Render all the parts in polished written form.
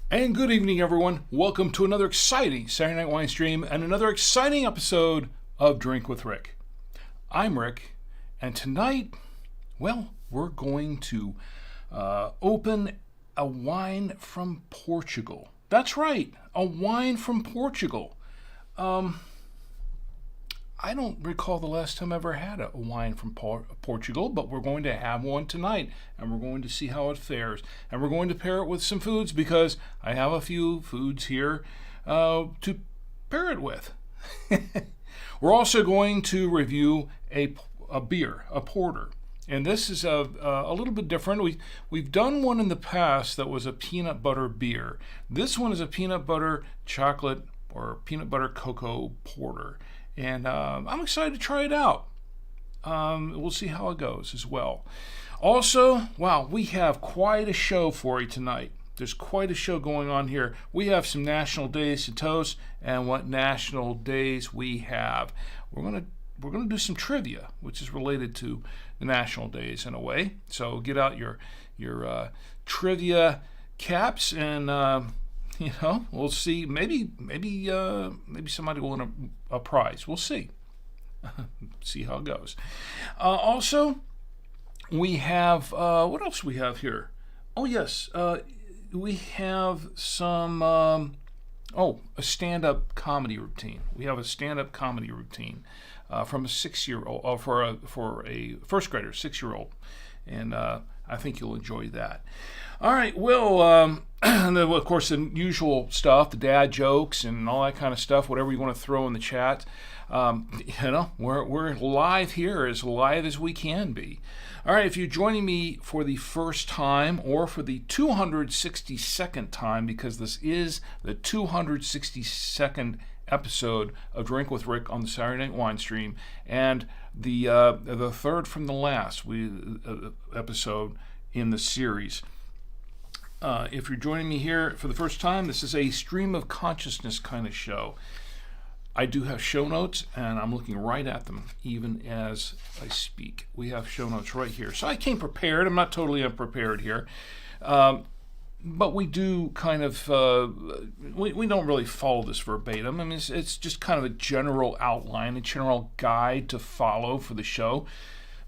And good evening, everyone. Welcome to another exciting Saturday Night Wine Stream and another exciting episode of Drink with Rick. I'm Rick, and tonight, well, we're going to open a wine from Portugal. That's right, a wine from Portugal. I don't recall the last time I ever had a wine from Portugal, but we're going to have one tonight, and we're going to see how it fares. And we're going to pair it with some foods because I have a few foods here to pair it with. We're also going to review a beer, a porter. And this is a little bit different. We've done one in the past that was a peanut butter beer. This one is a peanut butter chocolate or peanut butter cocoa porter. And I'm excited to try it out. We'll see how it goes as well. Also, wow, we have quite a show for you tonight. There's quite a show going on here. We have some national days to toast, and what national days we have. We're gonna do some trivia, which is related to the national days in a way. So get out your trivia caps and. We'll see. Maybe somebody will win a prize. We'll see. See how it goes. Also, we have what else we have here? Oh yes, we have some. A stand-up comedy routine. We have a stand-up comedy routine from a 6-year-old for a first grader, 6-year-old, and I think you'll enjoy that. All right, well, and then, of course, the usual stuff, the dad jokes and all that kind of stuff, whatever you want to throw in the chat. We're live here, as live as we can be. All right, if you're joining me for the first time or for the 262nd time, because this is the 262nd episode of Drink with Rick on the Saturday Night Wine Stream, and the third from the last episode in the series. If you're joining me here for the first time, this is a stream of consciousness kind of show. I do have show notes, and I'm looking right at them even as I speak. We have show notes right here. So I came prepared. I'm not totally unprepared here. But we do kind of, we don't really follow this verbatim. I mean, it's just kind of a general outline, a general guide to follow for the show.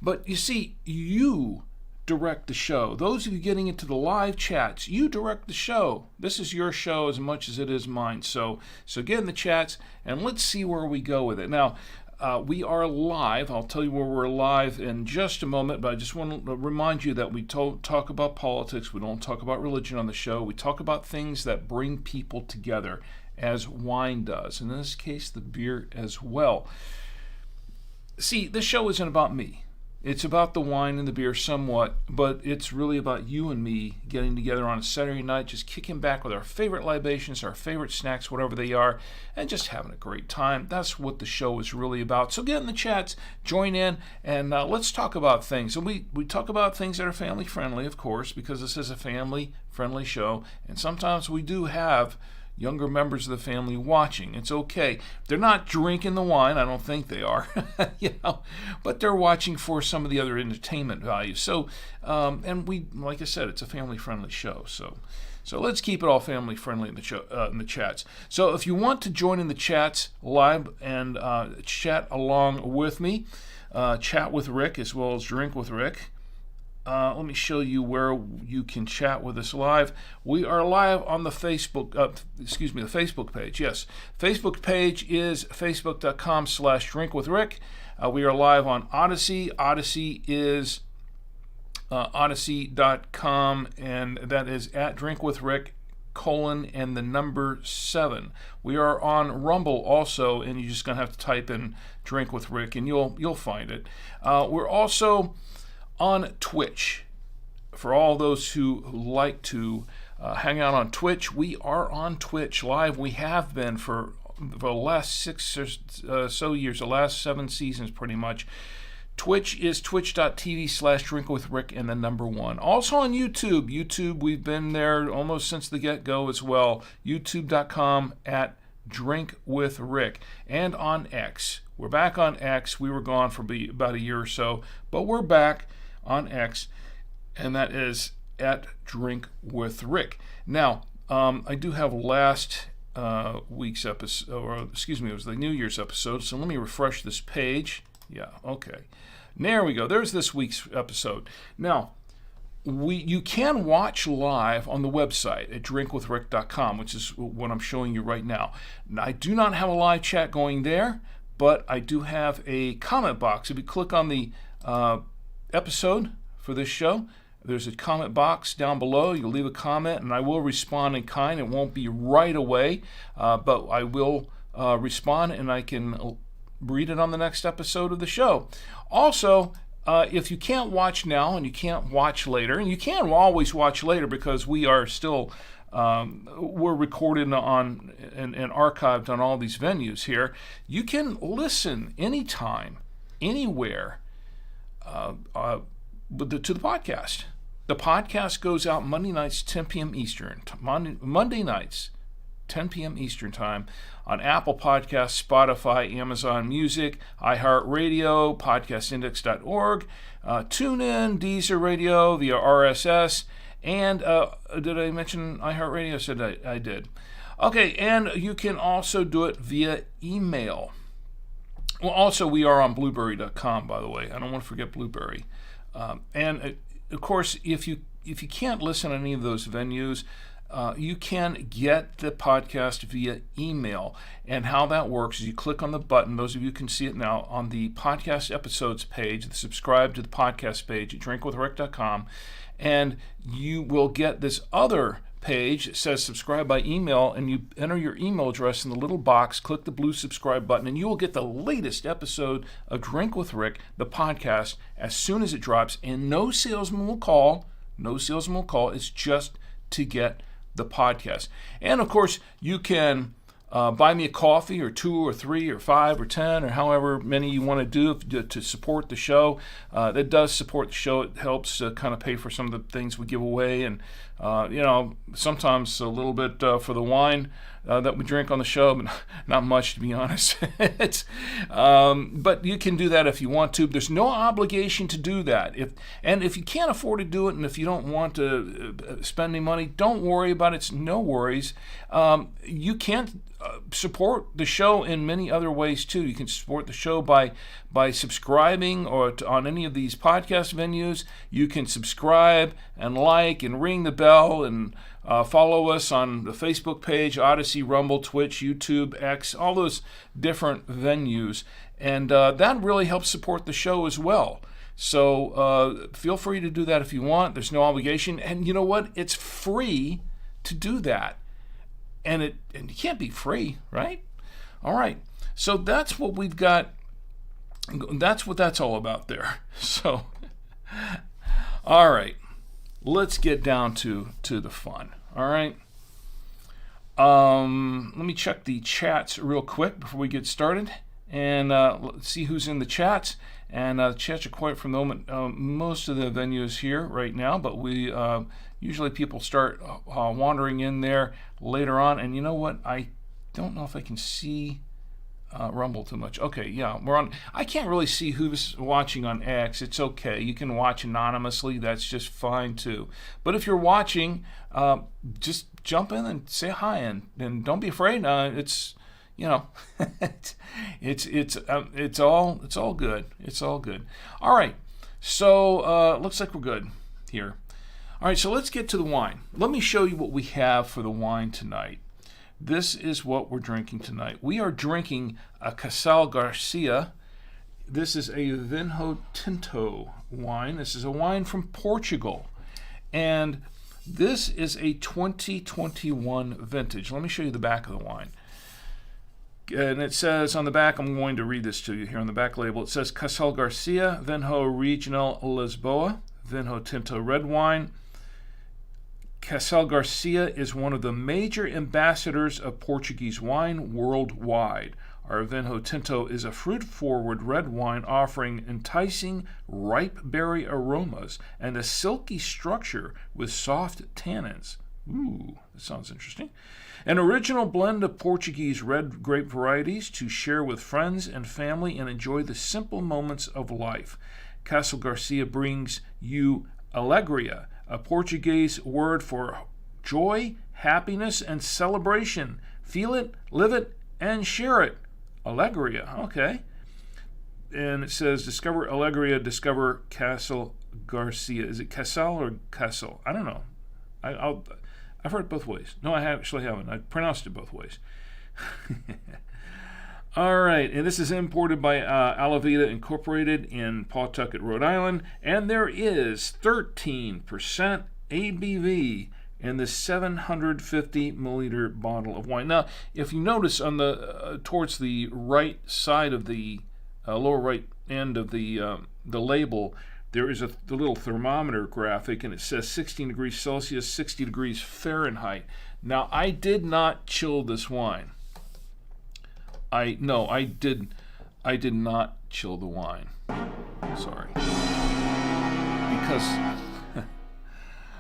But you see, you direct the show. Those of you getting into the live chats, you direct the show. This is your show as much as it is mine. So get in the chats and let's see where we go with it. Now, we are live. I'll tell you where we're live in just a moment, but I just want to remind you that we talk about politics. We don't talk about religion on the show. We talk about things that bring people together, as wine does. And in this case, the beer as well. See, this show isn't about me. It's about the wine and the beer somewhat, but it's really about you and me getting together on a Saturday night, just kicking back with our favorite libations, our favorite snacks, whatever they are, and just having a great time. That's what the show is really about. So get in the chats, join in, and let's talk about things. And we talk about things that are family-friendly, of course, because this is a family-friendly show, and sometimes we do have younger members of the family watching. It's okay. They're not drinking the wine. I don't think they are, but they're watching for some of the other entertainment value. So, and we, like I said, it's a family-friendly show. So let's keep it all family-friendly in the chats. So if you want to join in the chats live and chat along with me, chat with Rick as well as drink with Rick. Let me show you where you can chat with us live. We are live on the Facebook page. Yes, Facebook page is facebook.com/drinkwithrick. We are live on Odyssey. Odyssey is odyssey.com, and that is at Drink with Rick and the number 7. We are on Rumble also, and you're just going to have to type in Drink with Rick, and you'll find it. We're also on Twitch. For all those who like to hang out on Twitch, we are on Twitch live. We have been for the last 6 or so years, the last 7 seasons pretty much. Twitch is twitch.tv/drinkwithrick and the number 1. Also on YouTube. YouTube, we've been there almost since the get-go as well. youtube.com/drinkwithrick. And on X. We're back on X. We were gone for about a year or so, but we're back on X, and that is @drinkwithrick. Now, I do have last week's episode, or excuse me, it was the New Year's episode, so let me refresh this page. Yeah, okay. There we go. There's this week's episode. Now, you can watch live on the website at drinkwithrick.com, which is what I'm showing you right now. I do not have a live chat going there, but I do have a comment box. If you click on the episode for this show, there's a comment box down below. You'll leave a comment, and I will respond in kind. It won't be right away, but I will respond, and I can read it on the next episode of the show. Also, if you can't watch now and you can't watch later, and you can always watch later because we are still we're recorded on and archived on all these venues here, you can listen anytime, anywhere to the podcast. The podcast goes out Monday nights, 10 p.m. Eastern. Monday nights, 10 p.m. Eastern Time on Apple Podcasts, Spotify, Amazon Music, iHeartRadio, podcastindex.org, TuneIn, Deezer Radio, via RSS, and did I mention iHeartRadio? I said I did. Okay, and you can also do it via email. Well, also we are on Blueberry.com, by the way. I don't want to forget Blueberry. And of course, if you can't listen to any of those venues, you can get the podcast via email. And how that works is you click on the button, those of you can see it now, on the podcast episodes page, the subscribe to the podcast page at drinkwithrick.com, and you will get this other page that says subscribe by email, and you enter your email address in the little box, click the blue subscribe button, and you will get the latest episode of Drink with Rick, the podcast, as soon as it drops. And no salesman will call. It's just to get the podcast. And of course, you can buy me a coffee, or 2 or 3 or 5 or 10 or however many you want to do to support the show. That does support the show. It helps kind of pay for some of the things we give away, and sometimes a little bit for the wine that we drink on the show, but not much, to be honest. But you can do that if you want to. There's no obligation to do that. If you can't afford to do it, and if you don't want to spend any money, don't worry about it. It's no worries. You can support the show in many other ways too. You can support the show by subscribing or on any of these podcast venues. You can subscribe and like and ring the bell and follow us on the Facebook page, Odyssey, Rumble, Twitch, YouTube, X, all those different venues. And that really helps support the show as well. So feel free to do that if you want. There's no obligation. And you know what? It's free to do that. And it can't be free, right? All right. So that's what we've got. That's what that's all about there. So, all right. Let's get down to the fun. All right. Let me check the chats real quick before we get started, and let's see who's in the chats. And the chats are quiet for the moment. Most of the venues here right now, but we usually people start wandering in there later on. And you know what? I don't know if I can see Rumble too much. Okay, yeah, we're on. I can't really see who's watching on X. It's okay. You can watch anonymously. That's just fine too. But if you're watching, just jump in and say hi, and don't be afraid. It's it's all good. It's all good. All right. So looks like we're good here. All right. So let's get to the wine. Let me show you what we have for the wine tonight. This is what we're drinking tonight. We are drinking a Casal Garcia. This is a Vinho Tinto wine. This is a wine from Portugal. And This is a 2021 vintage. Let me show you the back of the wine. And it says on the back, I'm going to read this to you here on the back label. It says Casal Garcia, Vinho Regional Lisboa, Vinho Tinto Red Wine. Casal Garcia is one of the major ambassadors of Portuguese wine worldwide. Our Vinho Tinto is a fruit-forward red wine offering enticing ripe berry aromas and a silky structure with soft tannins. Ooh, that sounds interesting. An original blend of Portuguese red grape varieties to share with friends and family and enjoy the simple moments of life. Casal Garcia brings you alegria, a Portuguese word for joy, happiness, and celebration. Feel it, live it, and share it. Alegria, okay. And it says, discover alegria, discover Casal Garcia. Is it Casal or Casal? I don't know. I've heard it both ways. No, I actually haven't. I pronounced it both ways. All right, and this is imported by Alavita Incorporated in Pawtucket, Rhode Island, and there is 13% ABV in this 750 milliliter bottle of wine. Now, if you notice on the towards the right side of the lower right end of the label, there is the little thermometer graphic, and it says 16 degrees Celsius, 60 degrees Fahrenheit. Now, I did not chill this wine. I did not chill the wine. Sorry.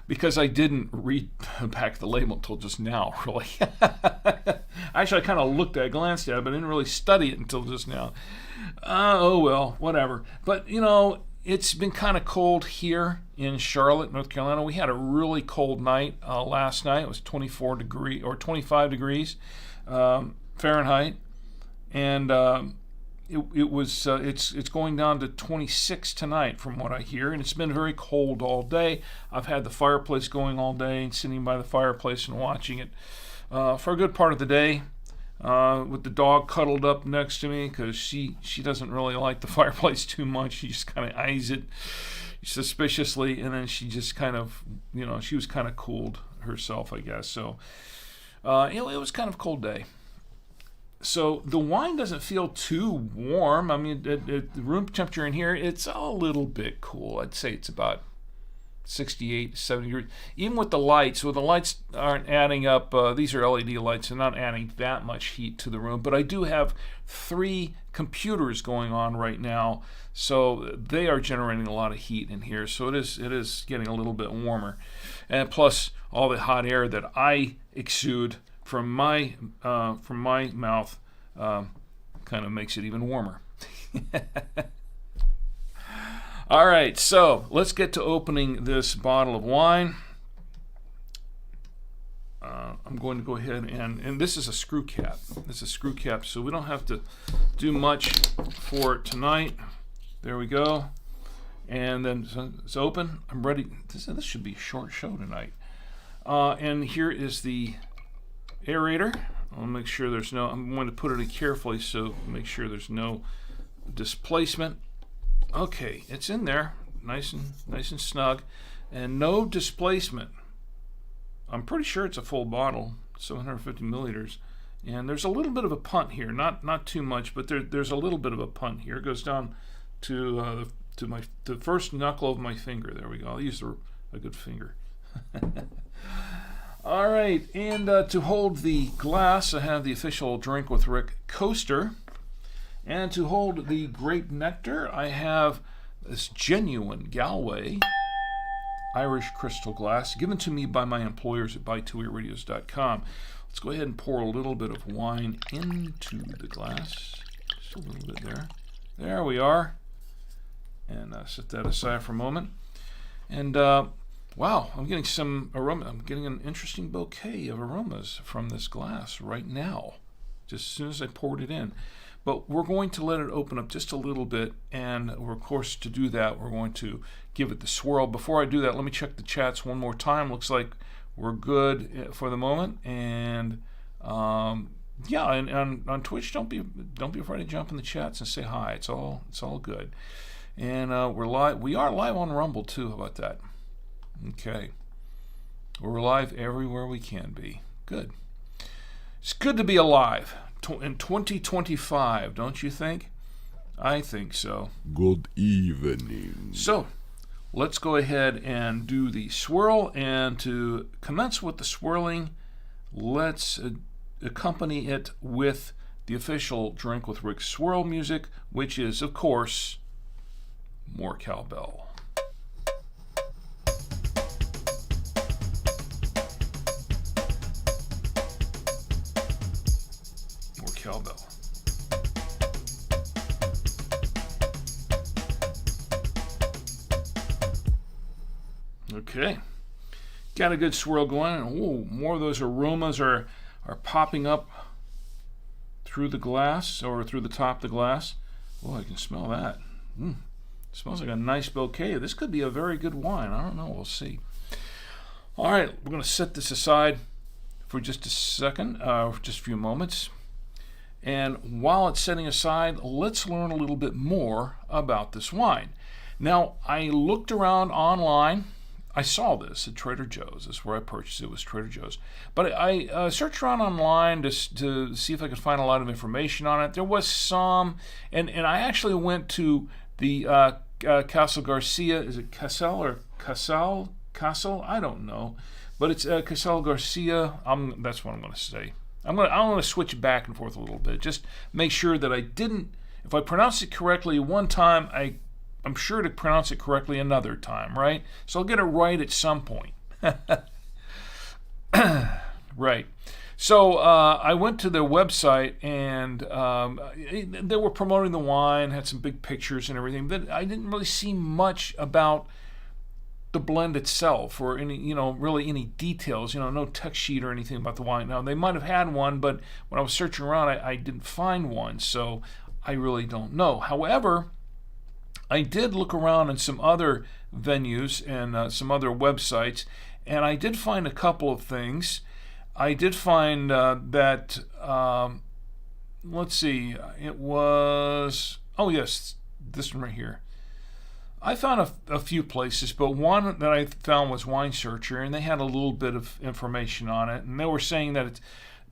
Because I didn't read back the label until just now, really. Actually, I kind of glanced at it, but I didn't really study it until just now. Oh, well, whatever. But, it's been kind of cold here in Charlotte, North Carolina. We had a really cold night last night. It was 25 degrees Fahrenheit. And it's going down to 26 tonight from what I hear, and it's been very cold all day. I've had the fireplace going all day and sitting by the fireplace and watching it for a good part of the day with the dog cuddled up next to me because she doesn't really like the fireplace too much. She just kind of eyes it suspiciously, and then she just kind of, she was kind of cooled herself, I guess. So it was kind of a cold day. So the wine doesn't feel too warm. I mean, the room temperature in here, it's a little bit cool. I'd say it's about 68, 70 degrees. Even with the lights, the lights aren't adding up. These are LED lights. They're not adding that much heat to the room. But I do have 3 computers going on right now, so they are generating a lot of heat in here. So it is getting a little bit warmer. And plus all the hot air that I exude from my mouth kind of makes it even warmer. All right, so let's get to opening this bottle of wine. I'm going to go ahead and this is a screw cap. This is a screw cap, so we don't have to do much for it tonight. There we go. And then so it's open. I'm ready. This should be a short show tonight. And here is the aerator. I'll make sure I'm going to put it in carefully so make sure there's no displacement. Okay, it's in there, nice and snug, and no displacement. I'm pretty sure it's a full bottle, 750 milliliters, and there's a little bit of a punt here, not too much, but there's a little bit of a punt here. It goes down to the first knuckle of my finger. There we go. I'll use a good finger. All right, and to hold the glass, I have the official Drink with Rick coaster. And to hold the grape nectar, I have this genuine Galway Irish crystal glass given to me by my employers at buy2weirradios.com. Let's go ahead and pour a little bit of wine into the glass. Just a little bit there. There we are. And set that aside for a moment. And wow, I'm getting some aroma. I'm getting an interesting bouquet of aromas from this glass right now, just as soon as I poured it in. But we're going to let it open up just a little bit, and of course, to do that, we're going to give it the swirl. Before I do that, let me check the chats one more time. Looks like we're good for the moment, and yeah, and on Twitch, don't be afraid to jump in the chats and say hi. It's all good, and we're live. We are live on Rumble too. How about that? Okay. We're alive everywhere we can be. Good. It's good to be alive in 2025, don't you think? I think so. Good evening. So, let's go ahead and do the swirl. And to commence with the swirling, let's accompany it with the official Drink with Rick swirl music, which is, of course, more cowbell. More cowbell. Okay, got a good swirl going, and ooh, more of those aromas are popping up through the glass or through the top of the glass. Oh, I can smell that. Smells like a nice bouquet. This could be a very good wine. I don't know. We'll see. All right, we're going to set this aside for just a second, just a few moments. And while it's setting aside, let's learn a little bit more about this wine. Now, I looked around online. I saw this at Trader Joe's. That's where I purchased it. It was Trader Joe's. But I searched around online to see if I could find a lot of information on it. There was some, and I actually went to the Casal Garcia. Is it Casal or Casal? Casal? I don't know. But it's Casal Garcia. That's what I'm going to say. I'm going to switch back and forth a little bit. Just make sure that if I pronounce it correctly one time, I'm sure to pronounce it correctly another time, right? So I'll get it right at some point. Right. So I went to their website, and they were promoting the wine, had some big pictures and everything, but I didn't really see much about the blend itself or any, really any details, no text sheet or anything about the wine. Now, they might have had one, but when I was searching around, I didn't find one, so I really don't know. However, I did look around in some other venues and some other websites, and I did find a couple of things. I did find that, let's see, it was, oh yes, this one right here. I found a few places, but one that I found was Wine Searcher, and they had a little bit of information on it, and they were saying that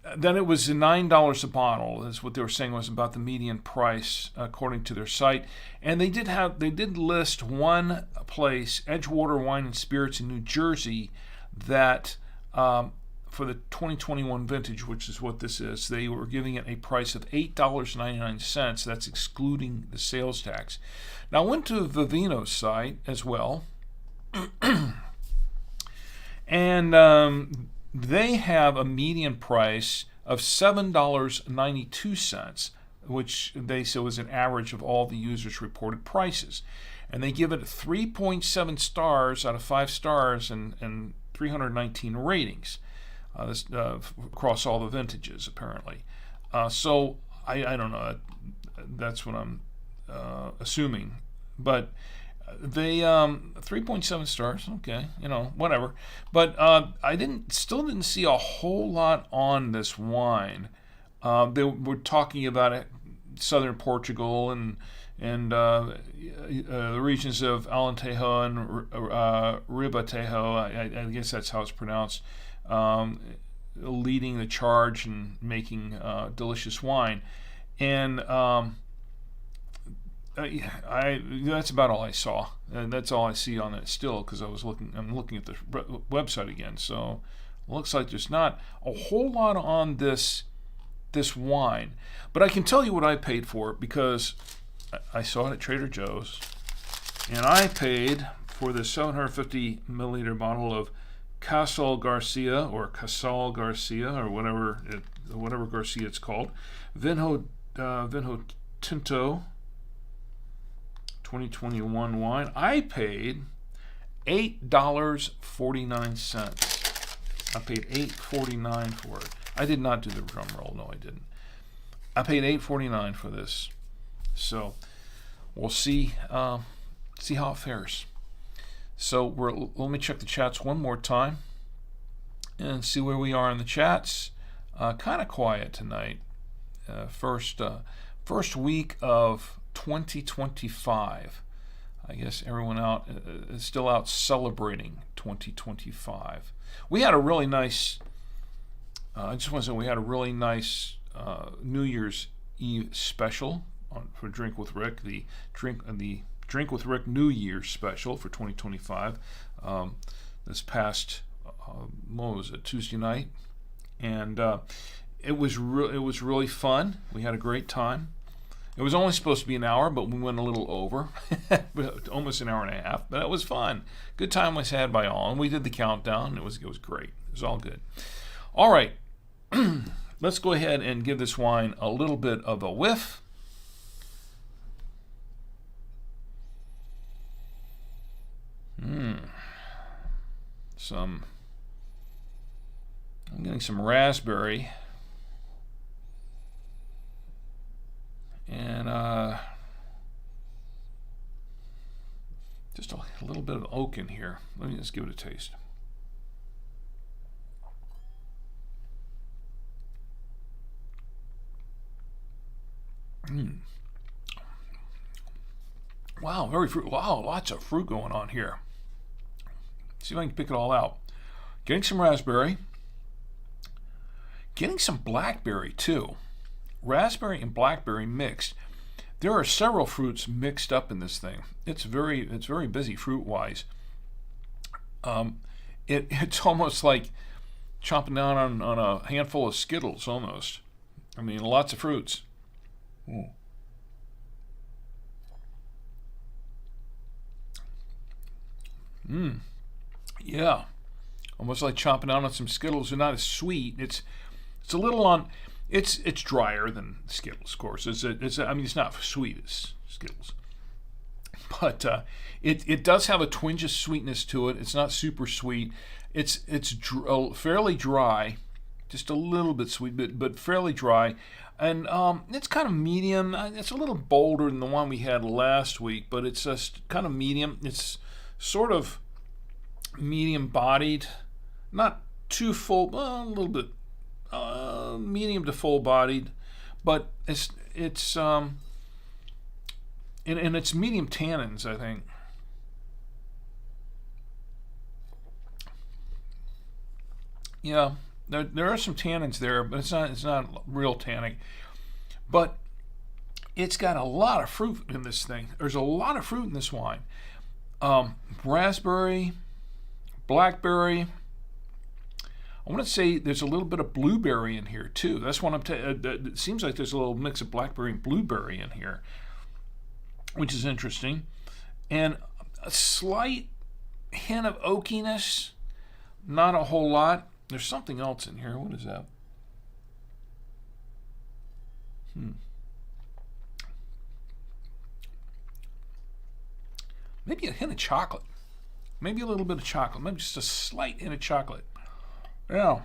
it was $9 a bottle, is what they were saying was about the median price according to their site. And they did list one place, Edgewater Wine and Spirits in New Jersey, that for the 2021 vintage, which is what this is, they were giving it a price of $8.99. That's excluding the sales tax. Now, I went to Vivino's site as well, and they have a median price of $7.92, which they say was an average of all the users' reported prices. And they give it 3.7 stars out of 5 stars and 319 ratings across all the vintages, apparently. So I don't know. That's what I'm assuming. But they 3.7 stars, okay, whatever. But I still didn't see a whole lot on this wine. They were talking about it, southern Portugal and the regions of Alentejo and Ribatejo. I guess that's how it's pronounced. Leading the charge and making delicious wine, and that's about all I saw. And that's all I see on it still, because I'm looking at the website again. So it looks like there's not a whole lot on this wine, but I can tell you what I paid for it, because I saw it at Trader Joe's, and I paid for this 750 milliliter bottle of Casal Garcia or whatever Garcia it's called, Vinho Tinto 2021 wine. I paid $8.49. I paid $8.49 for it. I did not do the drum roll. No, I didn't. I paid $8.49 for this. So we'll see how it fares. So let me check the chats one more time and see where we are in the chats. Kind of quiet tonight. First week of 2025. I guess everyone out is still out celebrating 2025. We had a really nice. I just want to say we had a really nice New Year's Eve special for Drink with Rick. The Drink with Rick New Year's special for 2025. This past what was it, Tuesday night, and it was really fun. We had a great time. It was only supposed to be an hour, but we went a little over, almost an hour and a half. But it was fun. Good time was had by all, and we did the countdown. It was great. It was all good. All right, let's go ahead and give this wine a little bit of a whiff. I'm getting some raspberry. And just a little bit of oak in here. Let me just give it a taste. Wow, very fruit. Wow, lots of fruit going on here. See if I can pick it all out. Getting some raspberry. Getting some blackberry too. Raspberry and blackberry mixed. There are several fruits mixed up in this thing. It's very busy fruit-wise. It's almost like chomping down on a handful of Skittles almost. I mean, lots of fruits. Yeah, almost like chomping down on some Skittles. They're not as sweet. It's a little on. It's drier than Skittles, of course. I mean, it's not sweet as Skittles, but it does have a twinge of sweetness to it. It's not super sweet. It's fairly dry, just a little bit sweet, but fairly dry, and it's kind of medium. It's a little bolder than the one we had last week, but it's just kind of medium. It's sort of medium bodied, not too full, a little bit medium to full bodied, but it's and it's medium tannins, I think. Yeah, there are some tannins there, but it's not real tannic. But it's got a lot of fruit in this thing. There's a lot of fruit in this wine. Raspberry, blackberry. I want to say there's a little bit of blueberry in here too. That's what it seems like there's a little mix of blackberry and blueberry in here, which is interesting. And a slight hint of oakiness, not a whole lot. There's something else in here. What is that? Maybe a hint of chocolate. Maybe a little bit of chocolate. Maybe just a slight hint of chocolate. Yeah.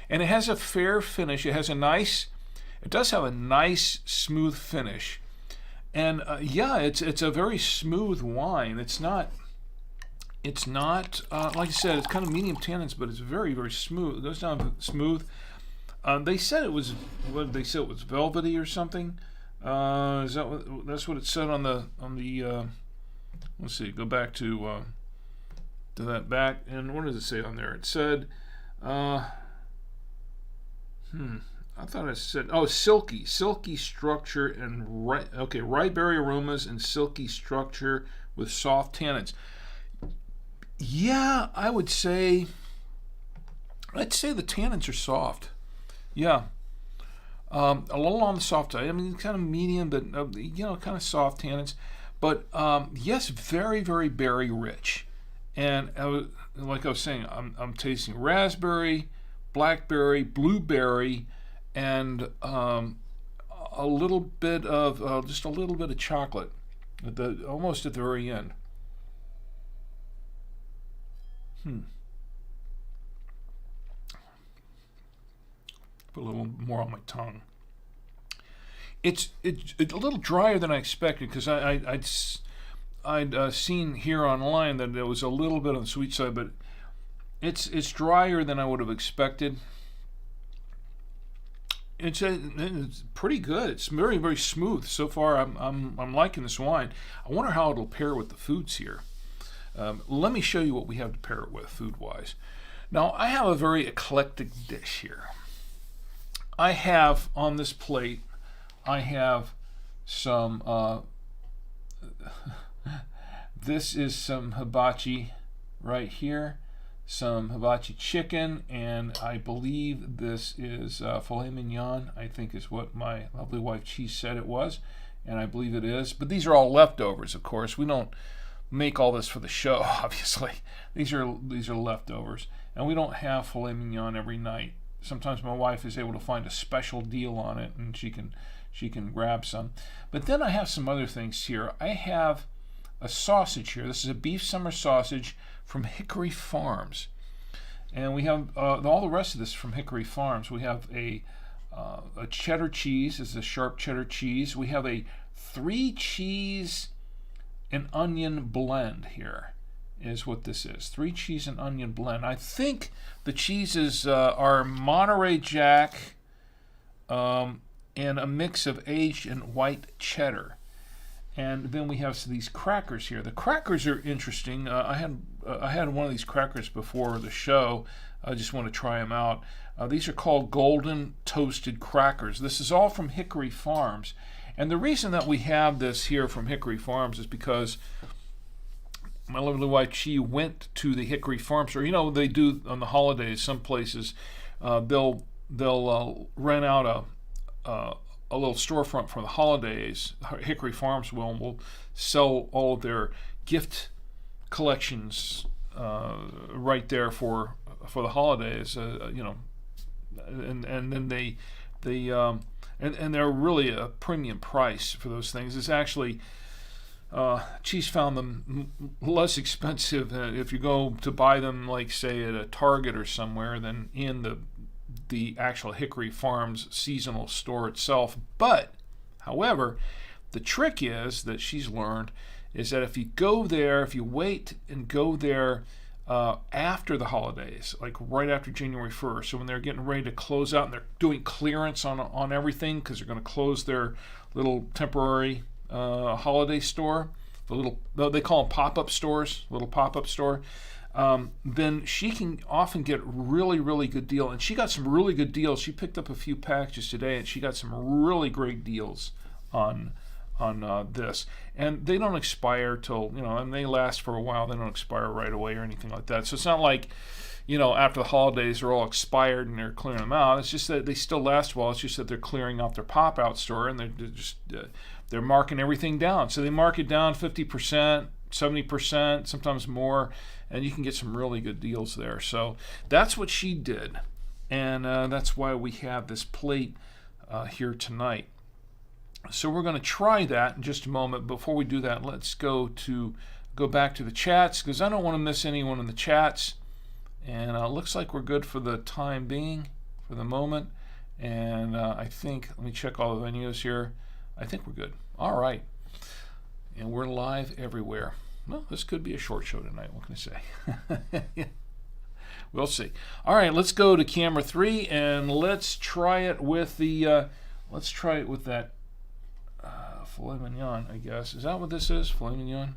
And it has a fair finish. It does have a nice smooth finish. And it's a very smooth wine. It's not like I said, it's kind of medium tannins, but it's very, very smooth. It goes down smooth. They said it was, what did they say? It was velvety or something. That's what it said on the let's see, go back to that back, and what does it say on there? It said I thought it said silky structure and rye berry aromas and silky structure with soft tannins. Yeah, I'd say the tannins are soft. Yeah. A little on the soft side. I mean, kind of medium, but kind of soft tannins. But yes, very, very berry rich. And like I was saying, I'm tasting raspberry, blackberry, blueberry, and a little bit of just a little bit of chocolate almost at the very end. Put a little more on my tongue. It's a little drier than I expected, because I'd seen here online that there was a little bit on the sweet side, but it's drier than I would have expected. It's pretty good. It's very, very smooth so far. I'm liking this wine. I wonder how it'll pair with the foods here. Let me show you what we have to pair it with food-wise. Now, I have a very eclectic dish here. I have on this plate, I have some, this is some hibachi right here, some hibachi chicken, and I believe this is filet mignon, I think is what my lovely wife Cheese said it was, and I believe it is. But these are all leftovers, of course. We don't make all this for the show, obviously. These are leftovers, and we don't have filet mignon every night. Sometimes my wife is able to find a special deal on it, and she can grab some. But then I have some other things here. I have a sausage here. This is a beef summer sausage from Hickory Farms, and we have all the rest of this from Hickory Farms. We have a cheddar cheese. This is a sharp cheddar cheese. We have a 3 cheese and onion blend here. Is what this is. 3 cheese and onion blend. I think the cheeses are Monterey Jack and a mix of aged and white cheddar. And then we have these crackers here. The crackers are interesting. I had one of these crackers before the show. I just want to try them out. These are called golden toasted crackers. This is all from Hickory Farms. And the reason that we have this here from Hickory Farms is because my lovely wife, she went to the Hickory Farm store. You know, they do on the holidays. Some places they'll rent out a little storefront for the holidays. Hickory Farms will sell all of their gift collections right there for the holidays. You know, and then and they're really a premium price for those things. It's actually Cheese found them less expensive if you go to buy them, like say at a Target or somewhere, than in the actual Hickory Farms seasonal store itself. But, however, the trick is that she's learned is that if you go there, if you wait and go there after the holidays, like right after January 1st, so when they're getting ready to close out and they're doing clearance on everything because they're going to close their little temporary holiday store, they call them pop-up stores, little pop-up store, then she can often get really, really good deal. And she got some really good deals. She picked up a few packages today, and she got some really great deals on this. And they don't expire till, and they last for a while. They don't expire right away or anything like that. So it's not like, after the holidays they're all expired and they're clearing them out. It's just that they still last a while. It's just that they're clearing out their pop-out store, and they're marking everything down. So they mark it down 50%, 70%, sometimes more, and you can get some really good deals there. So that's what she did, and that's why we have this plate here tonight. So we're going to try that in just a moment. Before we do that, let's go back to the chats, because I don't want to miss anyone in the chats. And looks like we're good for the time being, for the moment. And I think, let me check all the venues here. I think we're good. All right. And we're live everywhere. Well, this could be a short show tonight. What can I say? We'll see. All right, let's go to camera 3, and let's try it with that filet mignon, I guess. Is that what this is? Filet mignon?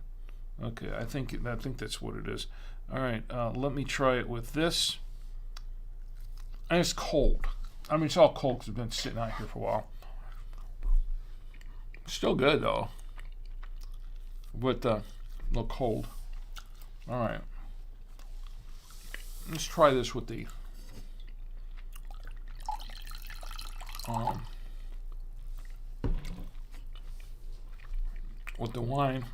Okay, I think that's what it is. All right, let me try it with this. And it's cold. I mean, it's all cold because it's been sitting out here for a while. Still good, though. But a little cold. All right. Let's try this with the wine.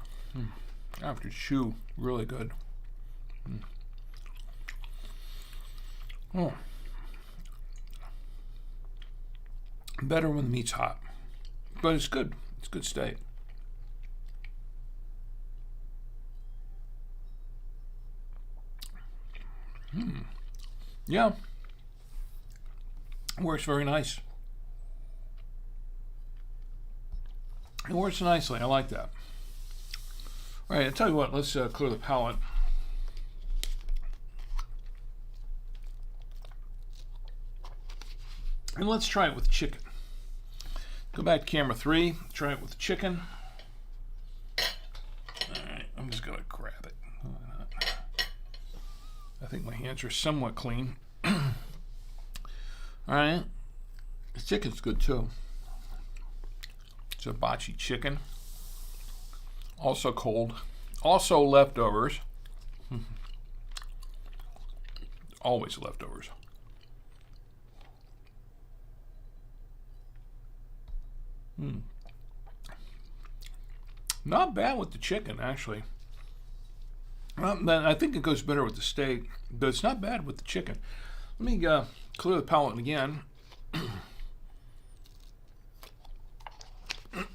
I have to chew. Really good. Oh. Better when the meat's hot. But it's good. It's good steak. Yeah. It works very nice. It works nicely. I like that. All right, I'll tell you what. Let's clear the palate. And let's try it with chicken. Go back to camera 3. Try it with chicken. All right, I'm just gonna grab it. I think my hands are somewhat clean. All right, the chicken's good too. It's a hibachi chicken. Also cold. Also leftovers. Always leftovers. Not bad with the chicken, actually. I think it goes better with the steak, but it's not bad with the chicken. Let me clear the palate again.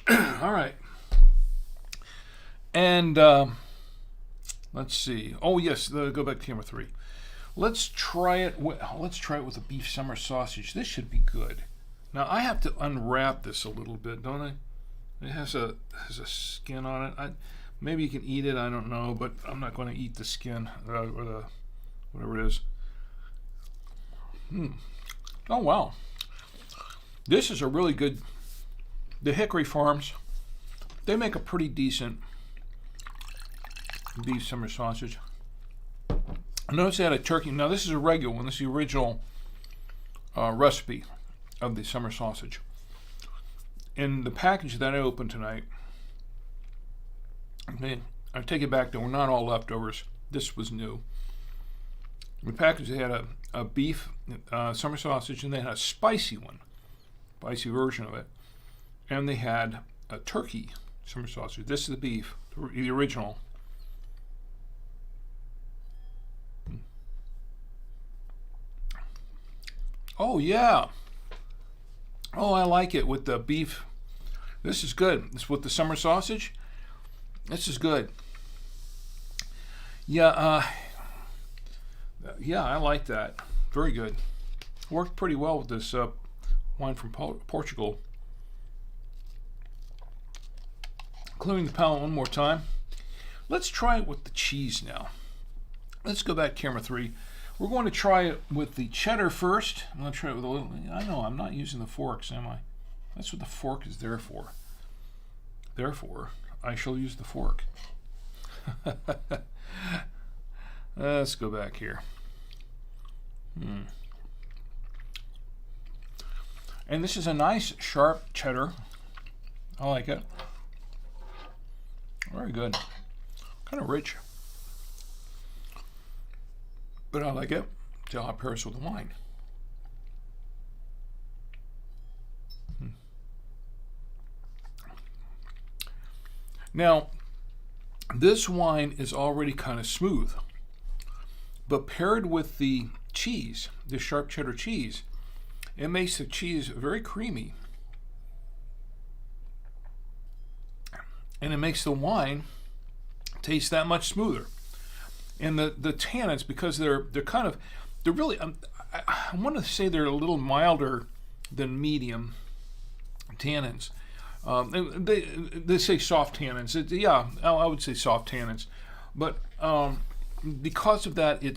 All right. And let's see. Oh yes, go back to camera 3. Let's try it. Let's try it with a beef summer sausage. This should be good. Now I have to unwrap this a little bit, don't I? It has a skin on it. Maybe you can eat it. I don't know, but I'm not going to eat the skin or the whatever it is. Oh wow, this is a really good. The Hickory Farms, they make a pretty decent beef summer sausage. I noticed they had a turkey. Now this is a regular one. This is the original recipe of the summer sausage. In the package that I opened tonight, I take it back. They were not all leftovers. This was new. In the package they had a beef summer sausage, and they had a spicy one, spicy version of it, and they had a turkey summer sausage. This is the beef, the original. Oh yeah. Oh, I like it with the beef. This is good. This with the summer sausage. This is good. Yeah, I like that. Very good. Worked pretty well with this wine from Portugal. Clearing the palate one more time. Let's try it with the cheese now. Let's go back to camera 3. We're going to try it with the cheddar first. I'm going to try it with a little. I know I'm not using the forks, am I? That's what the fork is there for. Therefore, I shall use the fork. Let's go back here. And this is a nice sharp cheddar. I like it. Very good. Kind of rich. But I like it. See how it pairs with the wine. Now, this wine is already kind of smooth, but paired with the cheese, the sharp cheddar cheese, it makes the cheese very creamy. And it makes the wine taste that much smoother. And the tannins, because they're really, I want to say they're a little milder than medium tannins. They say soft tannins. I would say soft tannins, but because of that, it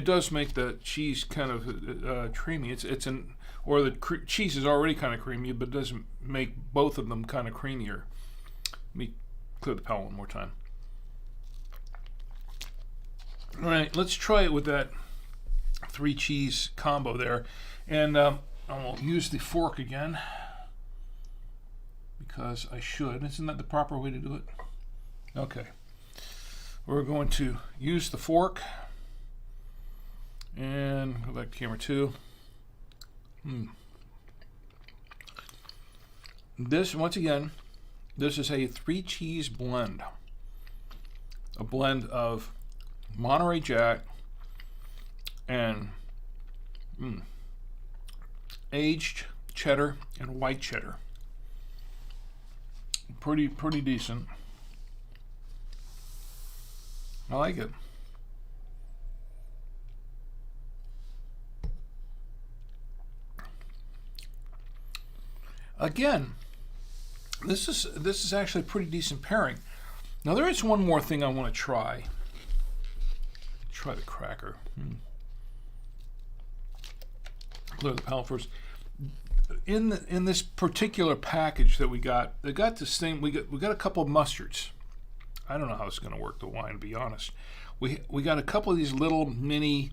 does make the cheese kind of creamy. The cheese is already kind of creamy, but it doesn't make both of them kind of creamier. Let me clear the palate one more time. All right, let's try it with that 3 cheese combo there, and I'll use the fork again because I should. Isn't that the proper way to do it? Okay, we're going to use the fork and go back to camera 2. This, once again, this is a 3 cheese blend, a blend of Monterey Jack and aged cheddar and white cheddar. Pretty decent. I like it. Again, this is actually a pretty decent pairing. Now there is one more thing I want to try. Try the cracker. clear the palate first. In this particular package that we got, they got this thing. We got a couple of mustards. I don't know how it's going to work, the wine, to be honest. We got a couple of these little mini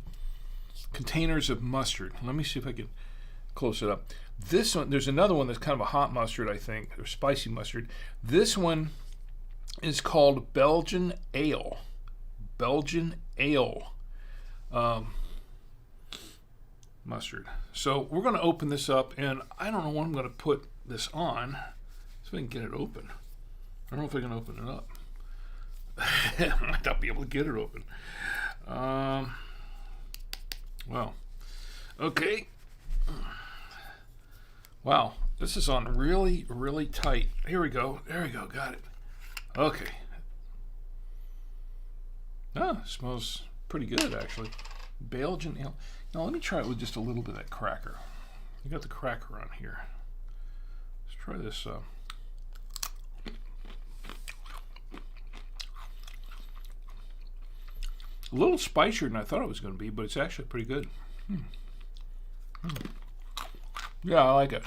containers of mustard. Let me see if I can close it up. This one, there's another one that's kind of a hot mustard, I think, or spicy mustard. This one is called Belgian Ale. Belgian Ale mustard. So we're going to open this up, and I don't know when I'm going to put this on so we can get it open. I don't know if I can open it up. I might not be able to get it open. Well, okay. Wow, this is on really, really tight. Here we go. There we go. Got it. Okay. Smells pretty good, actually. Belgian ale. Now, let me try it with just a little bit of that cracker. You got the cracker on here. Let's try this. A little spicier than I thought it was going to be, but it's actually pretty good. Yeah, I like it.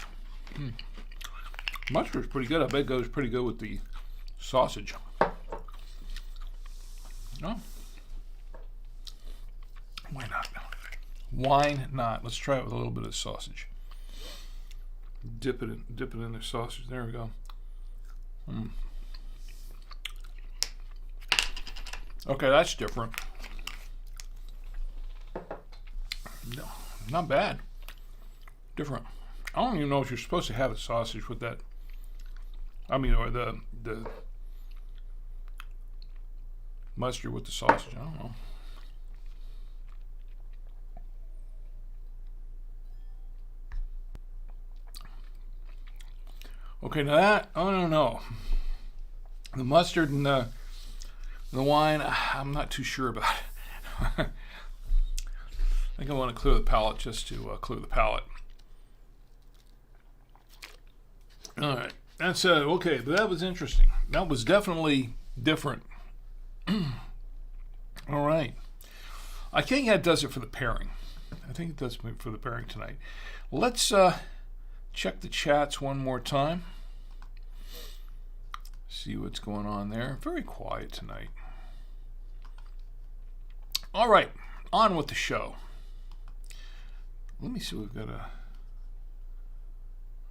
Mustard's pretty good. I bet it goes pretty good with the sausage. No. Why not? Why not? Let's try it with a little bit of sausage. Dip it in the sausage. There we go. Okay, that's different. No, not bad. Different. I don't even know if you're supposed to have a sausage with that. I mean, or the mustard with the sausage. I don't know. Okay, now that, I don't know. The mustard and the wine, I'm not too sure about it. I think I want to clear the palate just to clear the palate. All right, that's okay, but that was interesting. That was definitely different. All right, I think that does it for the pairing. I think it does it for the pairing tonight. Let's check the chats one more time. See what's going on there. Very quiet tonight. All right, on with the show. Let me see what we've got.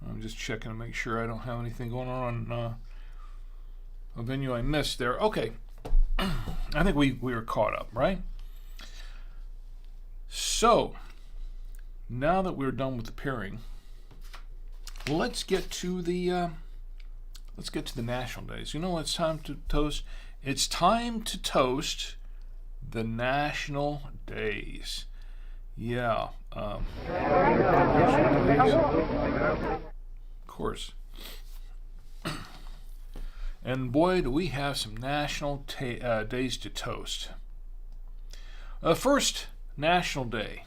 I'm just checking to make sure I don't have anything going on a venue I missed there. Okay. I think we were caught up, right? So, now that we're done with the pairing, let's get to the national days. You know what it's time to toast? It's time to toast the national days. Yeah. Of course. And boy, do we have some national days to toast. First national day.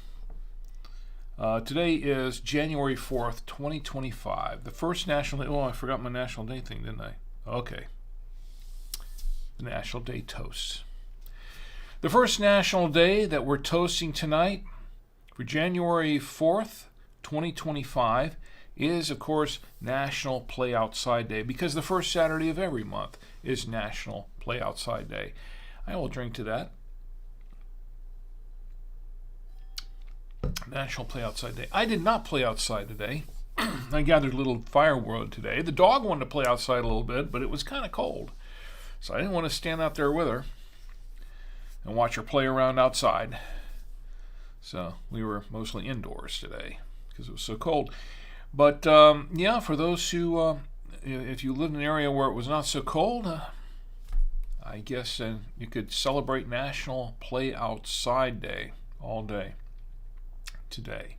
Today is January 4th, 2025. The first national day. Oh, I forgot my national day thing, didn't I? Okay. The national day toasts. The first national day that we're toasting tonight for January 4th, 2025 is, of course, National Play Outside Day, because the first Saturday of every month is National Play Outside Day. I will drink to that. National Play Outside Day. I did not play outside today. I gathered a little firewood today. The dog wanted to play outside a little bit, but it was kind of cold. So I didn't want to stand out there with her and watch her play around outside. So we were mostly indoors today because it was so cold. But yeah, for those who, if you live in an area where it was not so cold, I guess you could celebrate National Play Outside Day all day today.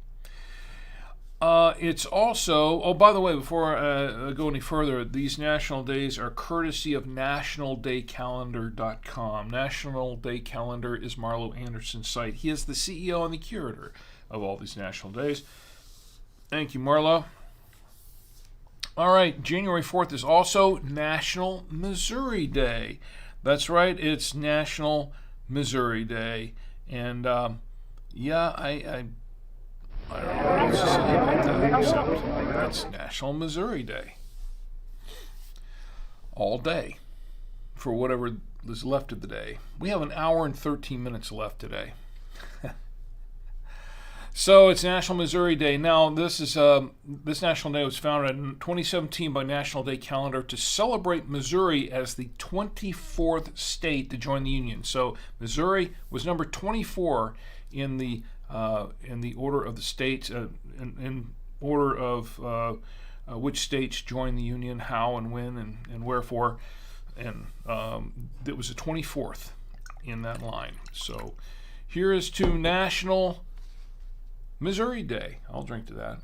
It's also, oh, by the way, before I go any further, these national days are courtesy of nationaldaycalendar.com. National Day Calendar is Marlo Anderson's site. He is the CEO and the curator of all these national days. Thank you, Marlo. All right, January 4th is also National Missouri Day. That's right, it's National Missouri Day. And yeah, I don't know what else to say about that except it's National Missouri Day. All day. For whatever is left of the day. We have an hour and 13 minutes left today. So it's National Missouri Day. Now, this National Day was founded in 2017 by National Day Calendar to celebrate Missouri as the 24th state to join the Union. So Missouri was number 24 in the order of the states, in order of which states joined the Union, how and when and wherefore. And it was the 24th in that line. So here is to National Missouri Day. I'll drink to that.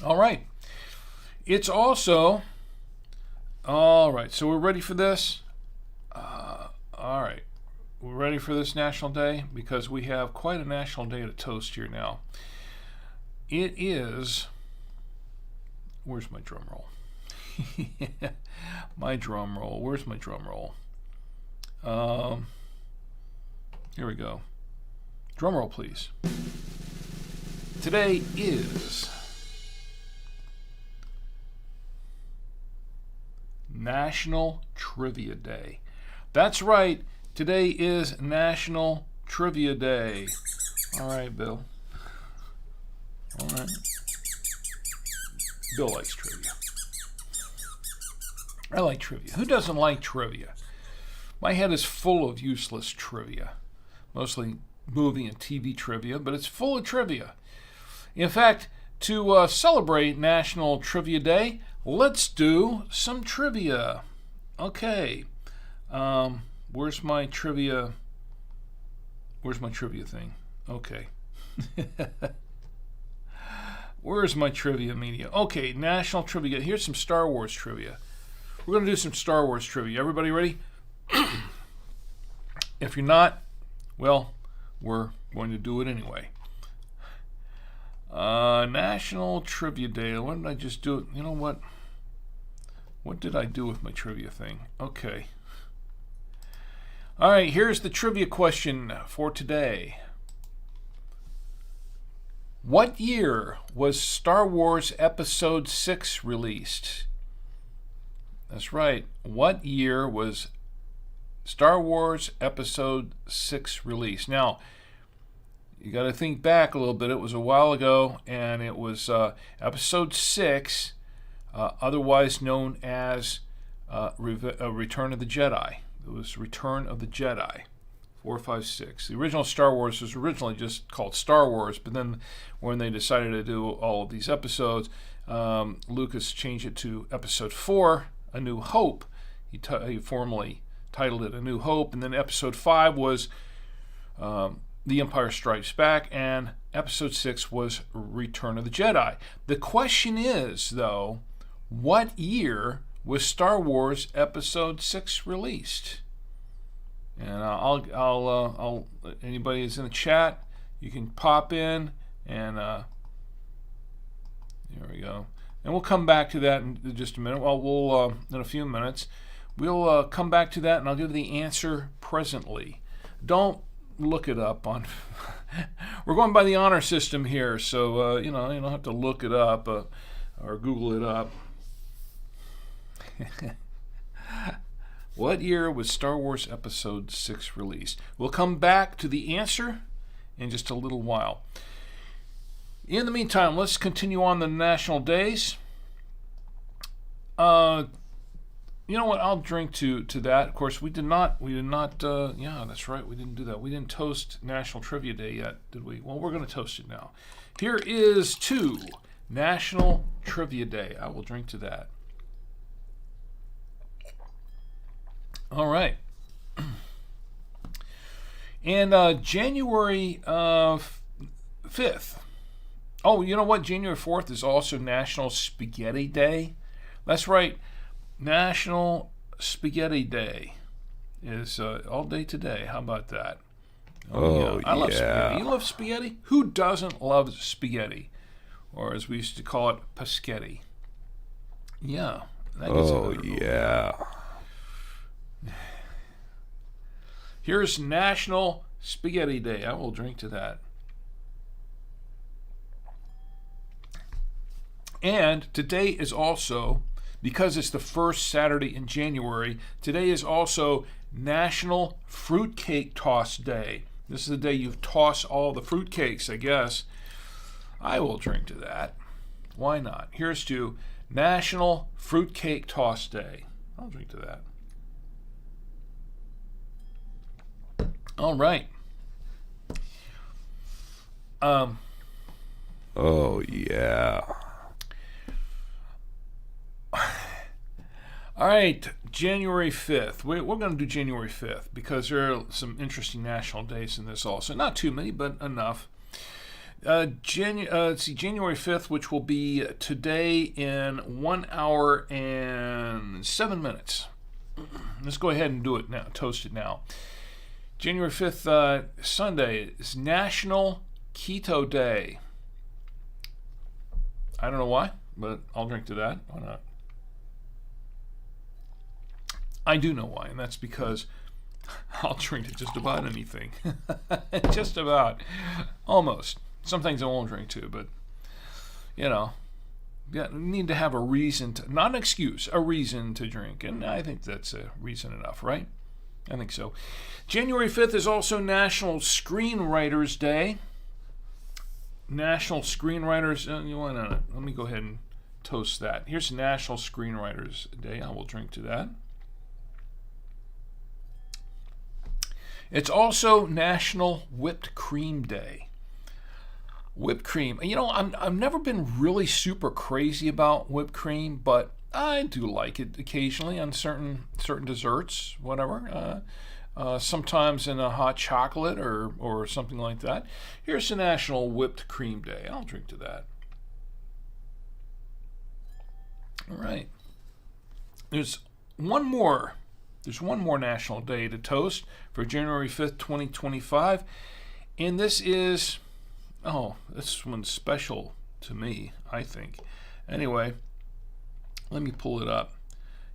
All right. It's also, all right, so we're ready for this? All right. We're ready for this National Day because we have quite a National Day to toast here now. It is, where's my drum roll? My drum roll. Where's my drum roll? Here we go. Drum roll, please. Today is National Trivia Day. That's right. Today is National Trivia Day. All right, Bill. All right. Bill likes trivia. I like trivia. Who doesn't like trivia? My head is full of useless trivia. Mostly movie and TV trivia, but it's full of trivia. In fact, to celebrate National Trivia Day, let's do some trivia. Okay. Where's my trivia? Where's my trivia thing? Okay. Where's my trivia media? Okay, National Trivia. Here's some Star Wars trivia. We're going to do some Star Wars trivia. Everybody ready? If you're not, well, we're going to do it anyway. National Trivia Day. What did I just do? You know what? What did I do with my trivia thing? Okay. All right, here's the trivia question for today. What year was Star Wars Episode 6 released? That's right. What year was Star Wars Episode 6 released? Now, you got to think back a little bit. It was a while ago, and it was Episode 6, otherwise known as Return of the Jedi. It was Return of the Jedi, 4, 5, 6. The original Star Wars was originally just called Star Wars, but then when they decided to do all of these episodes, Lucas changed it to Episode 4, A New Hope. He formally titled it A New Hope, and then Episode 5 was The Empire Strikes Back, and Episode 6 was Return of the Jedi. The question is, though, what year was Star Wars Episode 6 released? And I'll anybody who's in the chat, you can pop in, and there we go. And we'll come back to that in just a minute. Well, we'll in a few minutes. We'll come back to that, and I'll give the answer presently. Don't look it up on. We're going by the honor system here, so you don't have to look it up or Google it up. What year was Star Wars Episode 6 released? We'll come back to the answer in just a little while. In the meantime, let's continue on the national days. You know what? I'll drink to that. Of course, we did not. Yeah, that's right. We didn't do that. We didn't toast National Trivia Day yet, did we? Well, we're going to toast it now. Here is to National Trivia Day. I will drink to that. All right. And January 5th. Oh, you know what? January 4th is also National Spaghetti Day. That's right. National Spaghetti Day is all day today. How about that? Oh, yeah. I love spaghetti. You love spaghetti? Who doesn't love spaghetti? Or as we used to call it, paschetti. Yeah. Oh, yeah. Here's National Spaghetti Day. I will drink to that. And today is also, because it's the first Saturday in January, today is also National Fruitcake Toss Day. This is the day you toss all the fruitcakes, I guess. I will drink to that. Why not? Here's to National Fruitcake Toss Day. I'll drink to that. All right. Oh, yeah. All right, January 5th. We're going to do January 5th because there are some interesting national days in this also. Not too many, but enough. Let's see, January 5th, which will be today in 1 hour and 7 minutes. Let's go ahead and do it now, toast it now. January 5th, Sunday, is National Keto Day. I don't know why, but I'll drink to that. Why not? I do know why, and that's because I'll drink to just about anything. Just about. Almost. Some things I won't drink to, but, you need to have a reason to, not an excuse, a reason to drink. And I think that's a reason enough, right? I think so. January 5th is also National Screenwriters Day. National Screenwriters, let me go ahead and toast that. Here's National Screenwriters Day. I will drink to that. It's also National Whipped Cream Day. Whipped cream. I've never been really super crazy about whipped cream, but I do like it occasionally on certain desserts, whatever. Sometimes in a hot chocolate or something like that. Here's the National Whipped Cream Day. I'll drink to that. All right. There's one more national day to toast for January 5th, 2025. And this one's special to me, I think. Anyway, let me pull it up.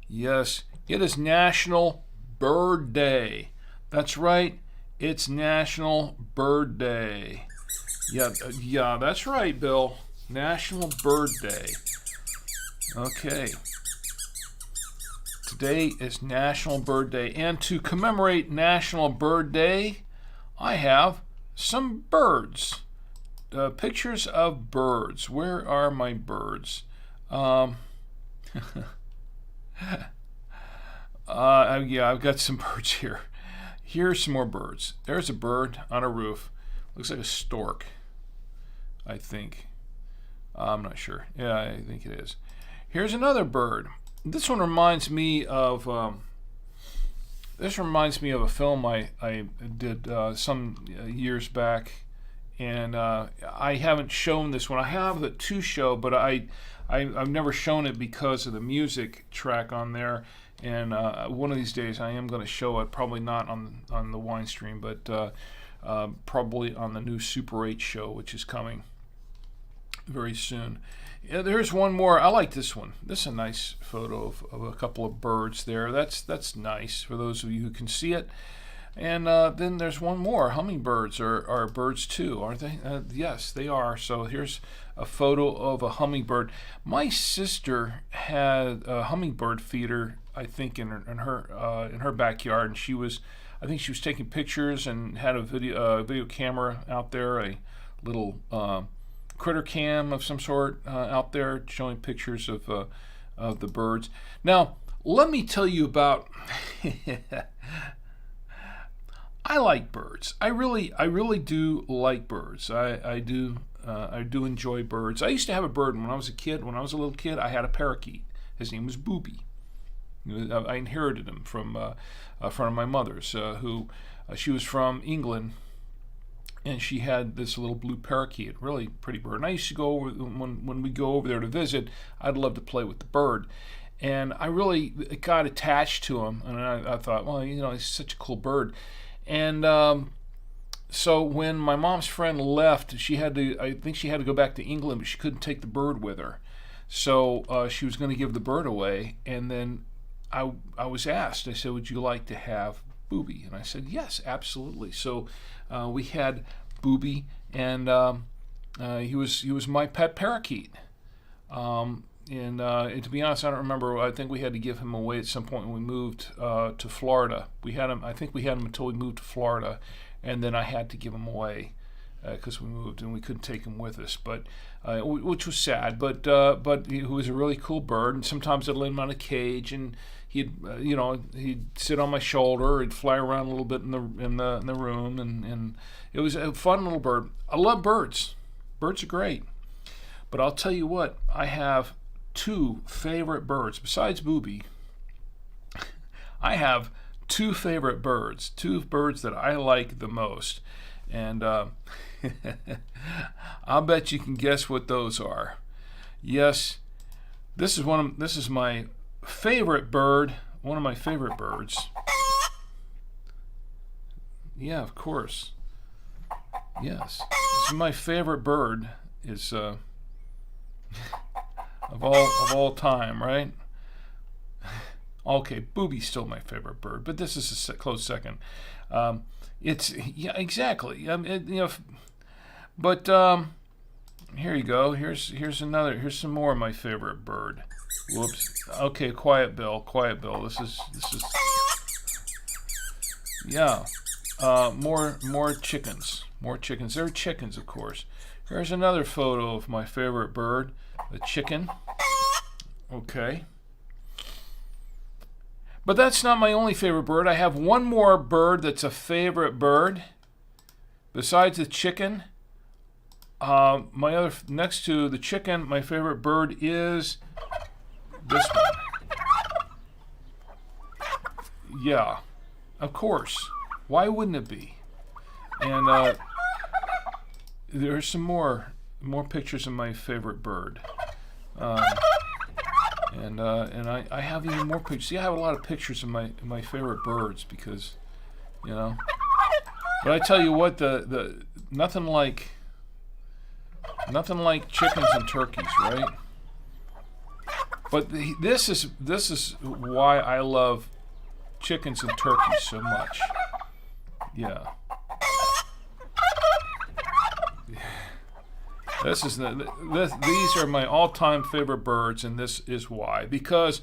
Yes, it is National Bird Day. That's right. It's National Bird Day. Yeah, that's right, Bill. National Bird Day. Okay. Today is National Bird Day. And to commemorate National Bird Day, I have some birds. Pictures of birds. Where are my birds? I've got some birds here. Here's some more birds. There's a bird on a roof. Looks like a stork, I think. I'm not sure. Yeah, I think it is. Here's another bird. This one reminds me of a film I did some years back, and I haven't shown this one. I have it to show, but I've never shown it because of the music track on there. And one of these days I am going to show it. Probably not on the wine stream, but probably on the new Super 8 show, which is coming very soon. Yeah, there's one more. I like this one. This is a nice photo of a couple of birds there. That's nice for those of you who can see it. And then there's one more. Hummingbirds are birds too, aren't they? Yes, they are. So here's a photo of a hummingbird. My sister had a hummingbird feeder, I think, in her backyard, and I think she was taking pictures and had a video camera out there, a little critter cam of some sort out there showing pictures of the birds. Now, let me tell you about. I like birds. I really do like birds. I do enjoy birds. I used to have a bird when I was a kid. When I was a little kid, I had a parakeet. His name was Booby. I inherited him from a friend of my mother's, who she was from England, and she had this little blue parakeet, really pretty bird. And I used to go over when we go over there to visit. I'd love to play with the bird, and I really got attached to him. And I thought, well, he's such a cool bird. And so when my mom's friend left, I think she had to go back to England, but she couldn't take the bird with her. So she was going to give the bird away, and then I was asked. I said, "Would you like to have Booby? And I said, yes, absolutely. So we had Booby, and he was my pet parakeet. And to be honest, I don't remember. I think we had to give him away at some point when we moved to Florida. We had him. I think we had him until we moved to Florida, and then I had to give him away because we moved and we couldn't take him with us. But which was sad. But he was a really cool bird. And sometimes I'd let him on a cage, and he'd he'd sit on my shoulder. He'd fly around a little bit in the room, and it was a fun little bird. I love birds. Birds are great. But I'll tell you what, I have two favorite birds. Besides Booby, I have two favorite birds. Two birds that I like the most. And I'll bet you can guess what those are. Yes, this is my favorite bird. One of my favorite birds. Yeah, of course. Yes, this is my favorite bird. Is of all time, right? Okay, Booby's still my favorite bird, but this is a close second. It's exactly. But here you go. Here's another. Here's some more of my favorite bird. Whoops. Okay, Quiet Bill. This is. Yeah. More chickens. They're chickens, of course. Here's another photo of my favorite bird, the chicken. Okay. But that's not my only favorite bird. I have one more bird that's a favorite bird. Besides the chicken, next to the chicken, my favorite bird is this one. Yeah, of course. Why wouldn't it be? And there's some more pictures of my favorite bird. And I have even more pictures. See, I have a lot of pictures of my favorite birds because, But I tell you what, the nothing like chickens and turkeys, right? But this is why I love chickens and turkeys so much. Yeah. These are my all-time favorite birds, and this is why. Because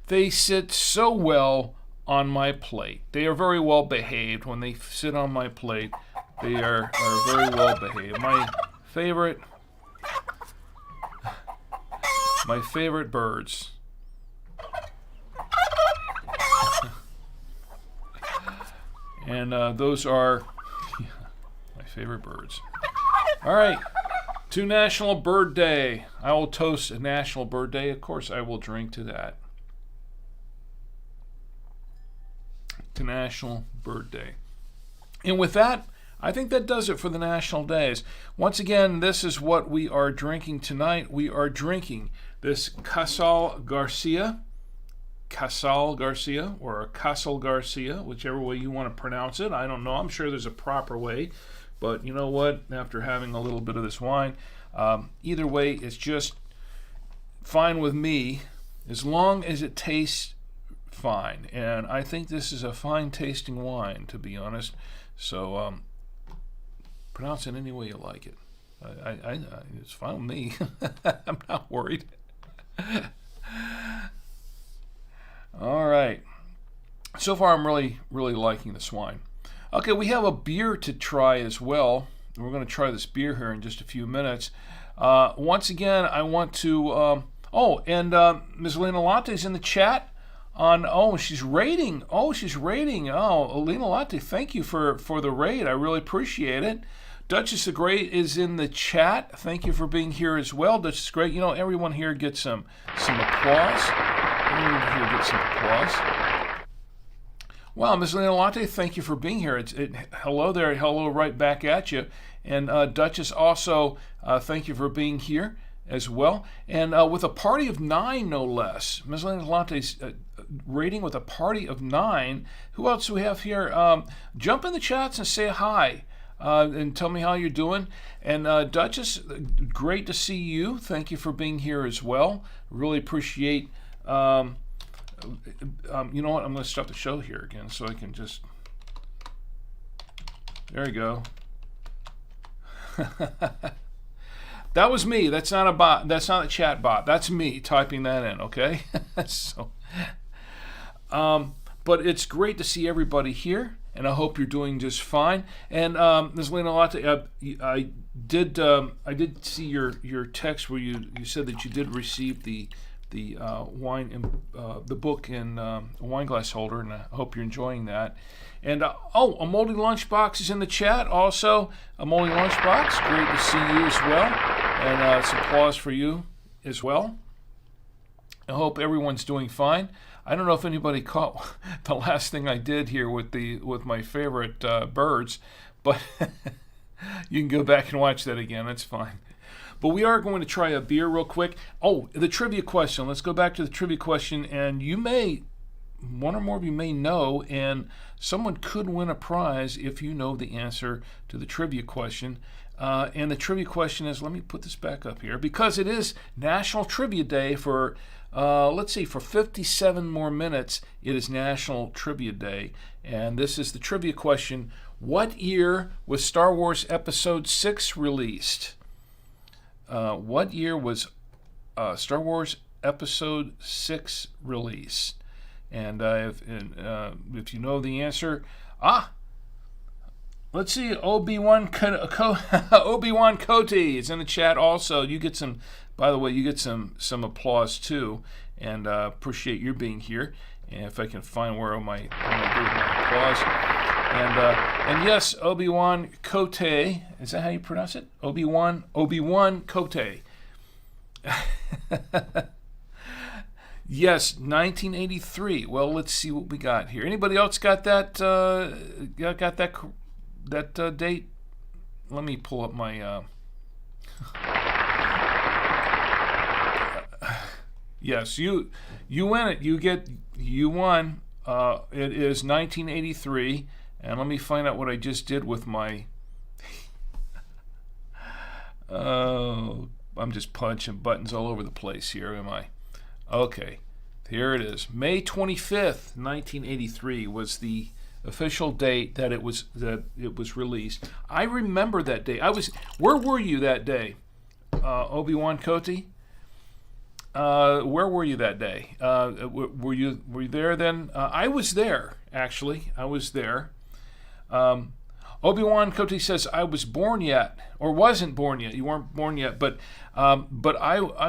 they sit so well on my plate. They are very well behaved. When they sit on my plate, they are very well behaved. My favorite birds. And those are my favorite birds. All right. To National Bird Day. I will toast a National Bird Day. Of course, I will drink to that. To National Bird Day. And with that, I think that does it for the National Days. Once again, this is what we are drinking tonight. We are drinking this Casal Garcia, or a Casal Garcia, whichever way you want to pronounce it. I don't know. I'm sure there's a proper way. But you know what? After having a little bit of this wine, either way, it's just fine with me as long as it tastes fine. And I think this is a fine tasting wine, to be honest. So pronounce it any way you like it. It's fine with me. I'm not worried. All right. So far, I'm really, really liking this wine. Okay, we have a beer to try as well. We're going to try this beer here in just a few minutes. Once again, I want to... Ms. Lena Latte's in the chat. She's rating. Lena Latte, thank you for the raid. I really appreciate it. Duchess the Great is in the chat. Thank you for being here as well. Duchess the Great, everyone here gets some applause. Wow, Ms. Lena Latte, thank you for being here. Hello there, hello right back at you. And Duchess also, thank you for being here as well. And with a party of 9, no less. Ms. Lena Latte's rating with a party of 9. Who else do we have here? Jump in the chats and say hi. And tell me how you're doing. And Duchess, great to see you. Thank you for being here as well. Really appreciate... you know what? I'm going to stop the show here again so I can just There you go. That was me. That's not a bot. That's not a chat bot. That's me typing that in, okay? So, but it's great to see everybody here, and I hope you're doing just fine. And Ms. Lena Latte, I did see your text where you said that you did receive the wine and the book and a wine glass holder, and I hope you're enjoying that. And a moldy lunchbox is in the chat. Also, a moldy lunchbox. Great to see you as well, and some applause for you as well. I hope everyone's doing fine. I don't know if anybody caught the last thing I did here with my favorite birds, but you can go back and watch that again. That's fine. But we are going to try a beer real quick. Oh, the trivia question. Let's go back to the trivia question, and one or more of you may know, and someone could win a prize if you know the answer to the trivia question. And the trivia question is, let me put this back up here, because it is National Trivia Day for, let's see, for 57 more minutes, it is National Trivia Day. And this is the trivia question. What year was Star Wars Episode 6 released? What year was Star Wars Episode 6 released? And if you know the answer, let's see, Obi-Wan Koti is in the chat also. You get some, by the way, you get some applause too, and appreciate your being here. And if I can find where am I doing my applause. And yes, Obi-Wan Koti, is that how you pronounce it? Obi-Wan Koti. Yes, 1983. Well, let's see what we got here. Anybody else got that? Got that date? Let me pull up my. Yes, you win it. You won. It is 1983, and let me find out what I just did with my. Oh, I'm just punching buttons all over the place here, am I? Okay, here it is. May 25th, 1983 was the official date that it was released. I remember that day. Where were you that day, Obi-Wan Koti? Where were you that day? Were you there then? I was there, actually. I was there. Obi-Wan Koti says, I was born yet, or wasn't born yet. You weren't born yet, but I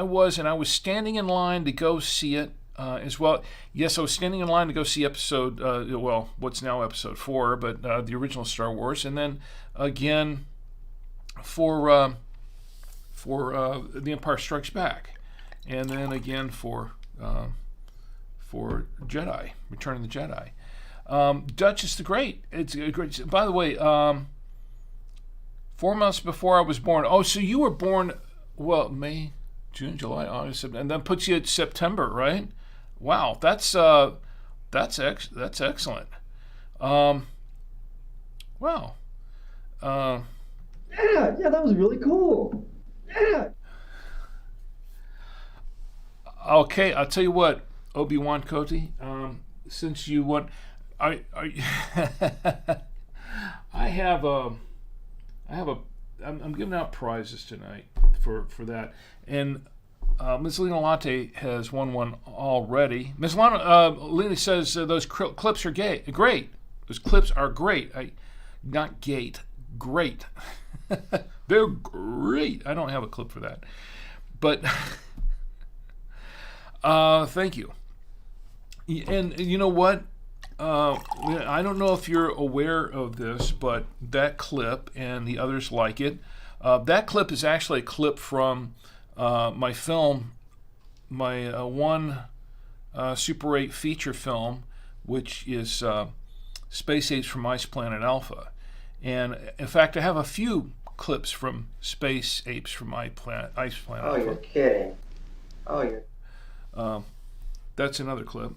was, and I was standing in line to go see it as well. Yes, I was standing in line to go see episode, what's now episode 4, but the original Star Wars, and then again for The Empire Strikes Back, and then again for Jedi, Return of the Jedi. Duchess the Great. It's great. By the way, 4 months before I was born. Oh, so you were born, May, June, July, August, September, and then puts you at September, right? Wow, that's excellent. Wow. Yeah, that was really cool. Yeah. Okay, I'll tell you what, Obi-Wan Koti. Since you won. I'm giving out prizes tonight for that, and Ms. Lena Latte has won one already. Ms. Lena says those clips are great. Those clips are great. Not gate, great. They're great. I don't have a clip for that, but thank you. And you know what? I don't know if you're aware of this, but that clip and the others like it, that clip is actually a clip from my film, my one Super 8 feature film, which is Space Apes from Ice Planet Alpha. And in fact, I have a few clips from Space Apes from Ice Planet Alpha. Oh, you're kidding. Oh, you're... That's another clip.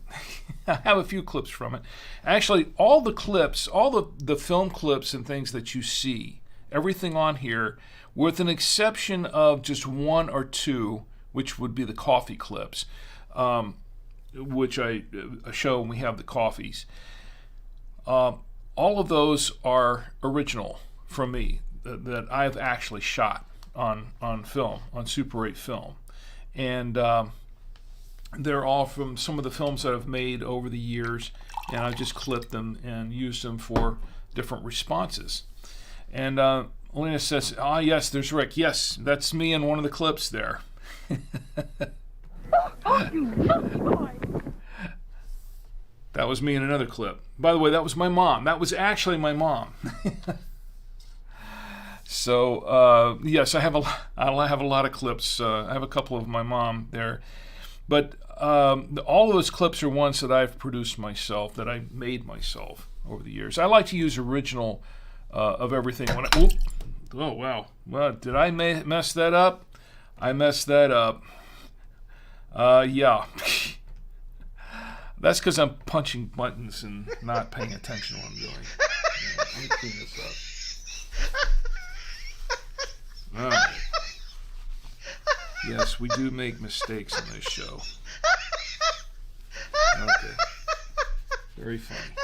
I have a few clips from it. Actually, all the clips, all the film clips and things that you see, everything on here, with an exception of just one or two, which would be the coffee clips, which I show when we have the coffees. All all of those are original from me that I've actually shot on film, on Super 8 film. And they're all from some of the films that I've made over the years, and I've just clipped them and used them for different responses. And Elena says, yes, there's Rick. Yes, that's me in one of the clips there. That was me in another clip. By the way, that was my mom. That was actually my mom. So yes, I have a lot of clips. I have a couple of my mom there, but all of those clips are ones that I've produced myself, that I made myself over the years. I like to use original of everything. Oh wow! Well, did I mess that up? I messed that up. Yeah. That's because I'm punching buttons and not paying attention to what I'm doing. Let me clean this up. All right. Yes, we do make mistakes in this show. Okay. Very funny.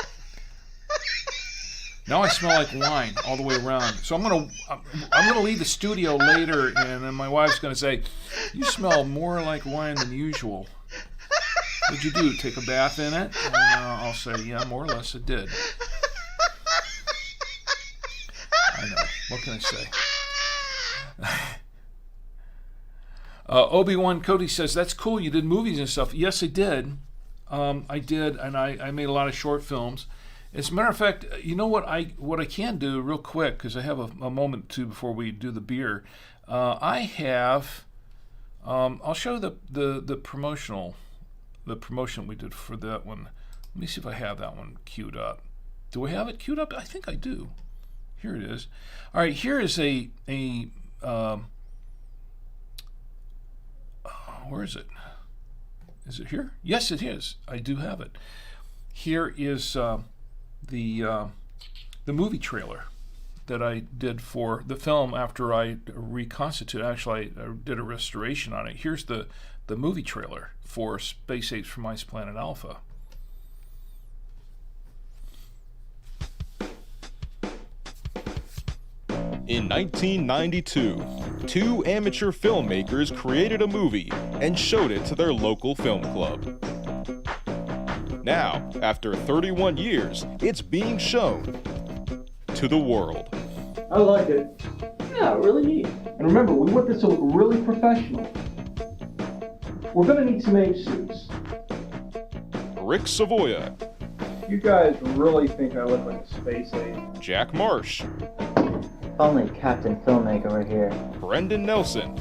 Now I smell like wine all the way around. So I'm gonna leave the studio later, and then my wife's gonna say, "You smell more like wine than usual. What'd you do? Take a bath in it?" And I'll say, "Yeah, more or less, it did." I know. What can I say? Obi-Wan Cody says, "That's cool. You did movies and stuff." Yes, I did. I did, and I made a lot of short films. As a matter of fact, you know what I can do real quick, because I have a moment or two before we do the beer. I have. I'll show the promotion we did for that one. Let me see if I have that one queued up. Do I have it queued up? I think I do. Here it is. All right, here is a where is it? Is it here? Yes, it is. I do have it. Here is the movie trailer that I did for the film after I reconstituted. Actually, I did a restoration on it. Here's the movie trailer for Space Apes from Ice Planet Alpha. In 1992, two amateur filmmakers created a movie and showed it to their local film club. Now, after 31 years, it's being shown to the world. I like it. Yeah, really neat. And remember, we want this to look really professional. We're gonna need some ape suits. Rick Savoya. You guys really think I look like a space ape? Jack Marsh. Only Captain Filmmaker right here. Brendan Nelson.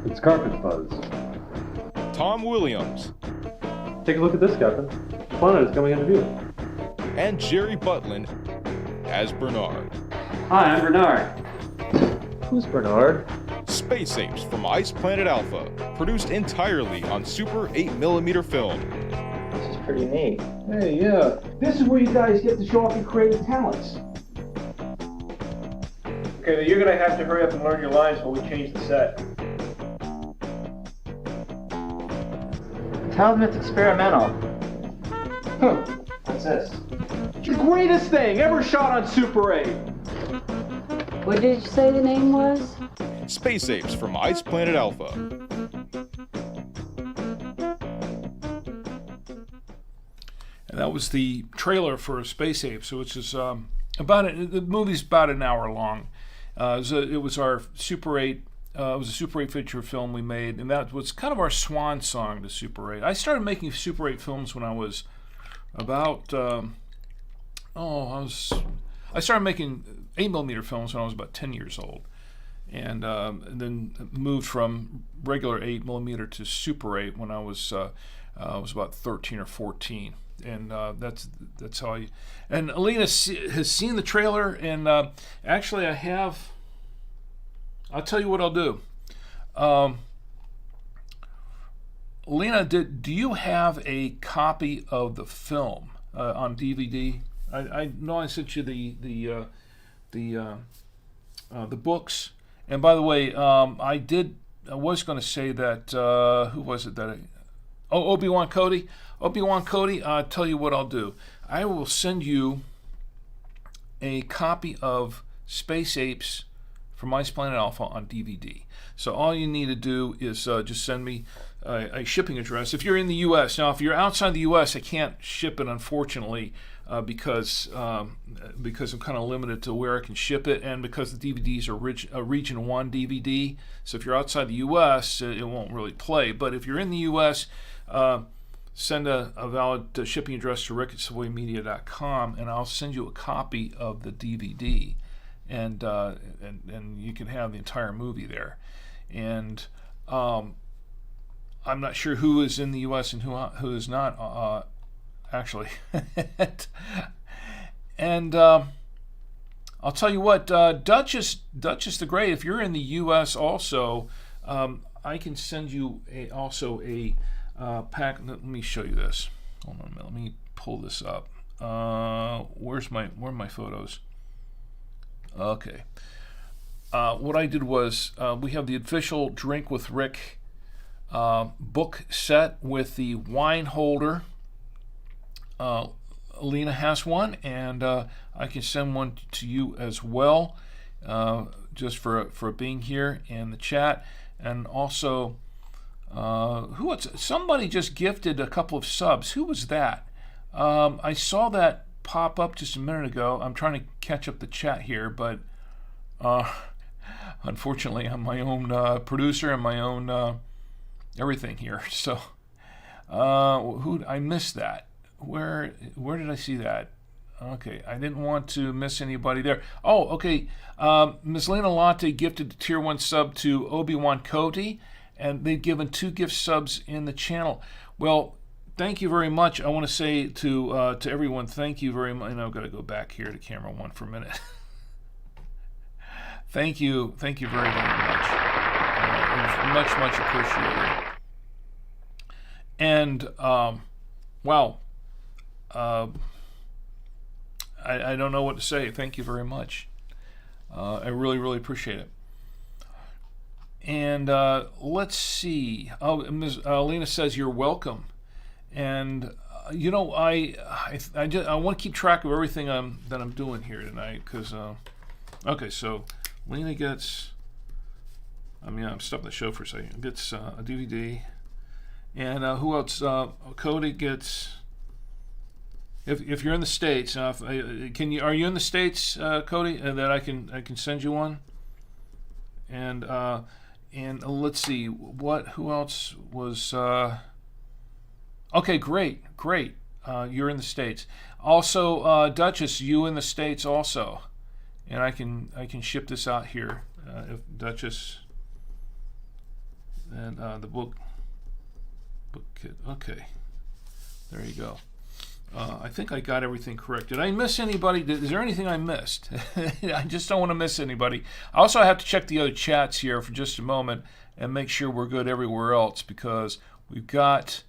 It's Carpet Fuzz. Tom Williams. Take a look at this, Captain. The planet is coming into view. And Jerry Butlin as Bernard. Hi, I'm Bernard. Who's Bernard? Space Apes from Ice Planet Alpha, produced entirely on Super 8mm film. This is pretty neat. Hey, yeah. This is where you guys get to show off your creative talents. Okay, then you're gonna have to hurry up and learn your lines while we change the set. Tell them it's experimental. Huh. What's this? The greatest thing ever shot on Super 8! What did you say the name was? Space Apes from Ice Planet Alpha. And that was the trailer for Space Apes, which is the movie's about an hour long. It was our Super 8. It was a Super 8 feature film we made, and that was kind of our swan song to Super 8. I started making Super 8 films when I was about I started making 8mm films when I was about 10 years old, and then moved from regular 8mm to Super 8 when I was about 13 or 14. And that's how I. And Alina has seen the trailer, and actually I have. I'll tell you what I'll do. Alina, do you have a copy of the film on DVD? I know I sent you the books. And by the way, I was going to say that who was it that Obi-Wan Cody. Obi-Wan Cody, I'll tell you what I'll do. I will send you a copy of Space Apes from Ice Planet Alpha on DVD. So all you need to do is just send me a shipping address. If you're in the U.S. Now, if you're outside the U.S., I can't ship it, unfortunately, because I'm kind of limited to where I can ship it, and because the DVDs are a Region 1 DVD. So if you're outside the U.S., it won't really play. But if you're in the U.S., send a valid shipping address to rick@savoymedia.com, and I'll send you a copy of the DVD, and you can have the entire movie there. And I'm not sure who is in the U.S. and who is not, actually. And I'll tell you what, Duchess the Great, if you're in the U.S. also, I can send you also a pack. Let me show you this. Hold on a minute. Let me pull this up. Where are my photos? Okay. What I did was we have the official Drink with Rick book set with the wine holder. Alina has one, and I can send one to you as well, just for being here in the chat. And also, somebody just gifted a couple of subs. Who was that? I saw that pop up just a minute ago. I'm trying to catch up the chat here, but unfortunately, I'm my own producer and my own everything here. So, I missed that. Where did I see that? Okay, I didn't want to miss anybody there. Oh, okay. Ms. Lena Latte gifted a tier 1 sub to Obi-Wan Cody, and they've given 2 gift subs in the channel. Well, thank you very much. I want to say to everyone, thank you very much. And I've got to go back here to camera 1 for a minute. Thank you very, very much. Much appreciated. And wow. I don't know what to say. Thank you very much. I really appreciate it. And let's see. Oh, Ms. Lena says you're welcome. And I want to keep track of everything that I'm doing here tonight, because okay, so Lena gets. I'm stopping the show for a second. Gets a DVD, and who else? Cody gets. If you're in the States, are you in the States, Cody? That I can send you one. And let's see, who else was? Okay, great. You're in the States. Also, Duchess, you in the States also, and I can ship this out here. If Duchess and the book kit. Okay, there you go. I think I got everything correct. Did I miss anybody? Is there anything I missed? I just don't want to miss anybody. I also have to check the other chats here for just a moment and make sure we're good everywhere else, because we've got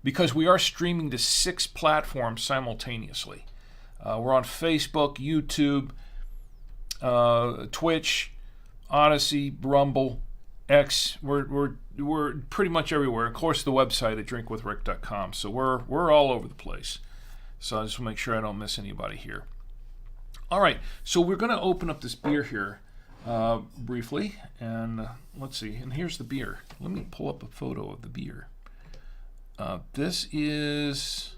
because we are streaming to 6 platforms simultaneously. We're on Facebook, YouTube, Twitch, Odyssey, Rumble, X. We're pretty much everywhere. Of course, the website at drinkwithrick.com. So we're all over the place. So I just want to make sure I don't miss anybody here. All right, so we're going to open up this beer here briefly, and let's see. And here's the beer. Let me pull up a photo of the beer. This is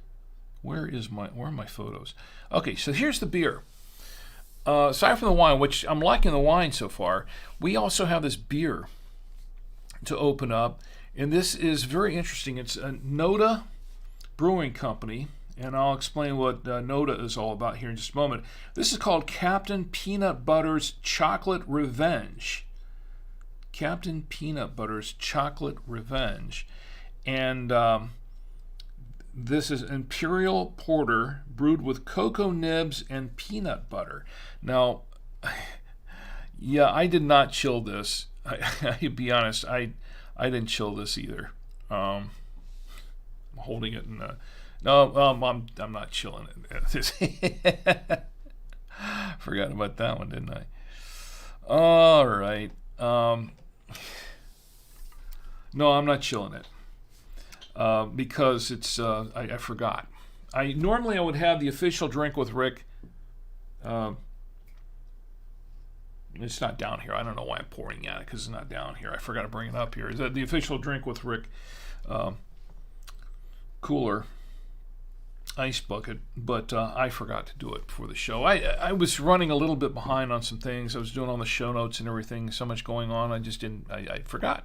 where are my photos? Okay, so here's the beer. Aside from the wine, which I'm liking the wine so far, we also have this beer to open up, and this is very interesting. It's a Noda Brewing Company, and I'll explain what Noda is all about here in just a moment. This is called Captain Peanut Butter's Chocolate Revenge. Captain Peanut Butter's Chocolate Revenge. And this is Imperial Porter brewed with cocoa nibs and peanut butter. Now, yeah, I did not chill this. I'll be honest, I didn't chill this either. I'm holding it in the... No, I'm not chilling it. Forgot about that one, didn't I? All right. No, I'm not chilling it. Because it's... I forgot. Normally I would have the official Drink with Rick It's not down here. I don't know why I'm pouring at it because it's not down here. I forgot to bring it up here. Is that the official Drink with Rick cooler ice bucket? But I forgot to do it before the show. I was running a little bit behind on some things. I was doing all the show notes and everything. So much going on. I just didn't. I forgot.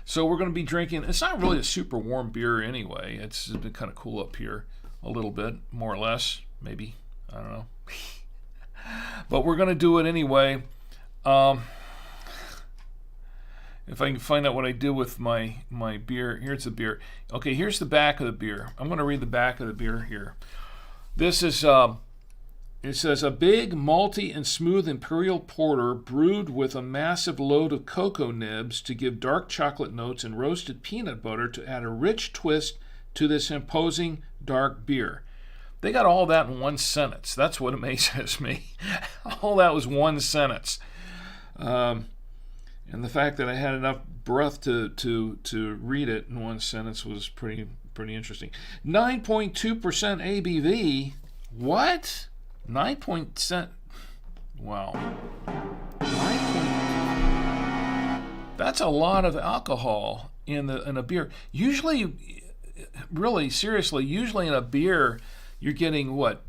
So we're going to be drinking. It's not really a super warm beer anyway. It's been kind of cool up here a little bit, more or less. Maybe. I don't know. But we're going to do it anyway. If I can find out what I did with my beer. Here's the beer. Okay, here's the back of the beer. I'm going to read the back of the beer here. This is, it says, a big, malty, and smooth imperial porter brewed with a massive load of cocoa nibs to give dark chocolate notes and roasted peanut butter to add a rich twist to this imposing dark beer. They got all that in one sentence. That's what amazes me. All that was one sentence. And the fact that I had enough breath to read it in one sentence was pretty interesting. 9.2% ABV. What? 9%. Wow. 9. That's a lot of alcohol in a beer. Usually, really seriously, usually in a beer, you're getting what,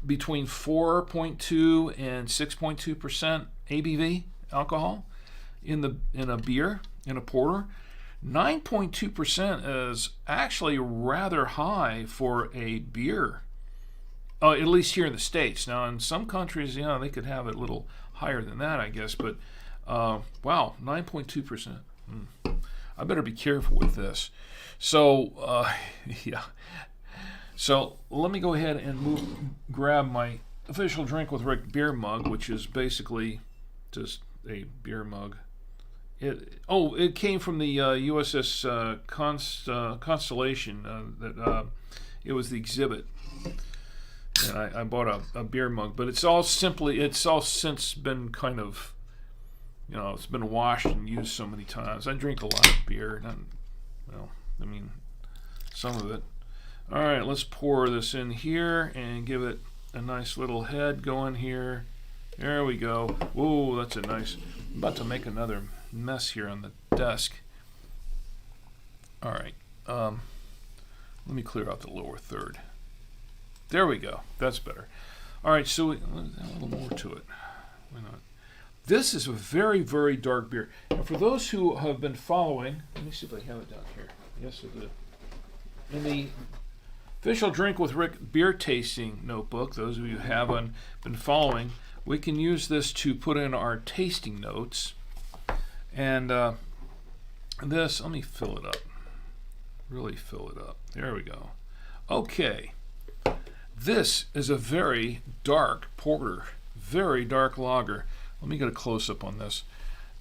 between 4.2 and 6.2% ABV alcohol in a beer, in a porter. 9.2% is actually rather high for a beer. At least here in the States. Now in some countries, they could have it a little higher than that, I guess. But wow, 9.2%. I better be careful with this. So yeah. So let me go ahead and grab my official Drink with Rick beer mug, which is basically just a beer mug. It came from the USS Constellation. It was the exhibit, and I bought a beer mug. But it's all since been kind of, it's been washed and used so many times. I drink a lot of beer. Some of it. All right, let's pour this in here and give it a nice little head going here. There we go. Whoa, that's a nice. I'm about to make another mess here on the desk. All right. Let me clear out the lower third. There we go. That's better. All right, so let's add a little more to it. Why not? This is a very, very dark beer. And for those who have been following, let me see if I have it down here. Yes, I did. In the official Drink with Rick beer tasting notebook, those of you who haven't been following, we can use this to put in our tasting notes. And this, let me fill it up. Really fill it up. There we go. Okay. This is a very dark porter, very dark lager. Let me get a close-up on this.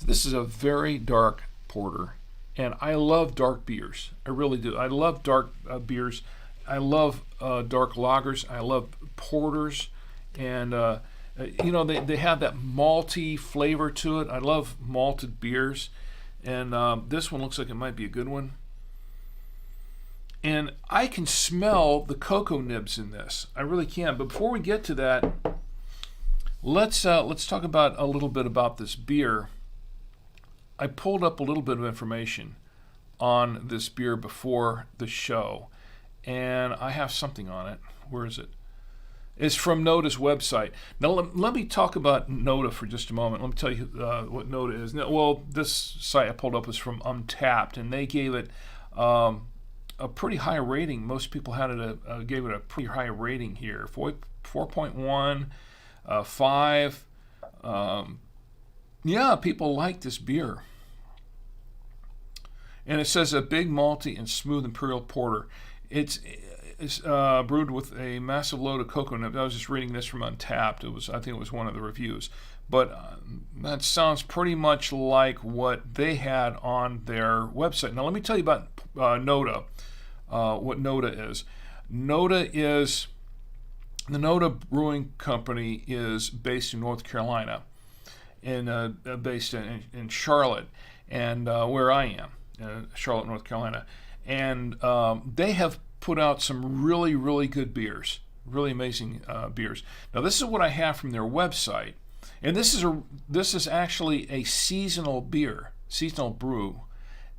This is a very dark porter, and I love dark beers. I really do. I love dark beers. I love dark lagers. I love porters, and they have that malty flavor to it. I love malted beers, and this one looks like it might be a good one. And I can smell the cocoa nibs in this. I really can. But before we get to that, let's talk about a little bit about this beer. I pulled up a little bit of information on this beer before the show, and I have something on it. Where is it? It's from Noda's website. Now let me talk about Noda for just a moment. Let me tell you what Noda is. Now, well, this site I pulled up was from Untapped, and they gave it a pretty high rating. Most people gave it a pretty high rating here. 4.1, 5. Yeah, people like this beer. And it says a big malty and smooth imperial porter. It's brewed with a massive load of cocoa nibs. I was just reading this from Untapped. I think it was one of the reviews. But that sounds pretty much like what they had on their website. Now let me tell you about Noda. What Noda is. The Noda Brewing Company is based in North Carolina, based in Charlotte, and where I am, Charlotte, North Carolina. And they have put out some really, really good beers. Really amazing beers. Now this is what I have from their website, and this is actually a seasonal beer, seasonal brew,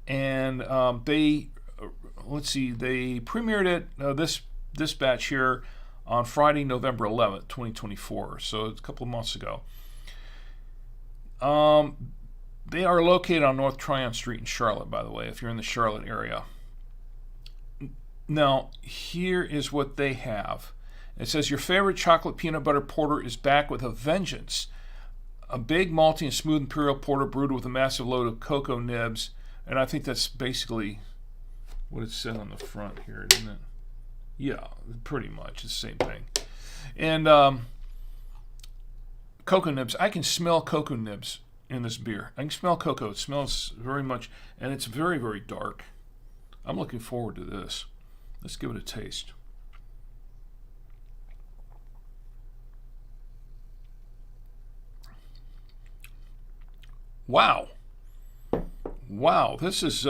and they premiered it this batch here on Friday, November 11th, 2024. So it's a couple of months ago. They are located on North Tryon Street in Charlotte, by the way, if you're in the Charlotte area. Now, here is what they have. It says, your favorite chocolate peanut butter porter is back with a vengeance. A big, malty, and smooth imperial porter brewed with a massive load of cocoa nibs. And I think that's basically what it said on the front here, isn't it? Yeah, pretty much. It's the same thing. And cocoa nibs. I can smell cocoa nibs in this beer. I can smell cocoa. It smells very much, and it's very, very dark. I'm looking forward to this. Let's give it a taste. Wow. Wow, this is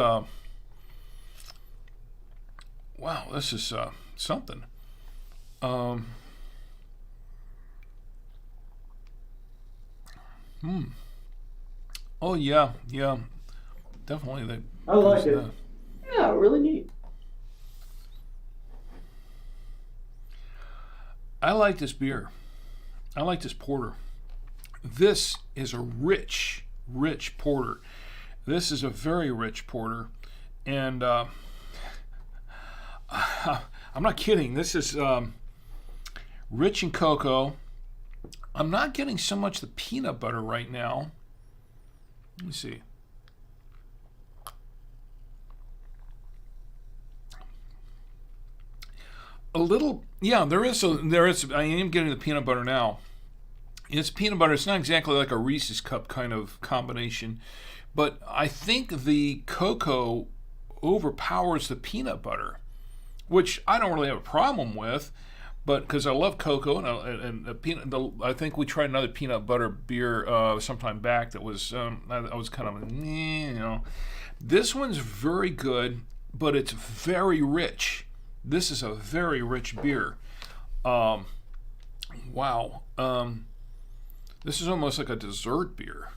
something. Oh yeah, definitely. I like it. Yeah, really neat. I like this beer. I like this porter. This is a rich porter. This is a very rich porter, and I'm not kidding. This is rich in cocoa. I'm not getting so much the peanut butter right now. Let me see. A little, yeah, there is. I am getting the peanut butter now. It's peanut butter. It's not exactly like a Reese's Cup kind of combination, but I think the cocoa overpowers the peanut butter, which I don't really have a problem with, but because I love cocoa I think we tried another peanut butter beer sometime back that was I was kind of This one's very good, but it's very rich. This is a very rich beer. Wow. This is almost like a dessert beer.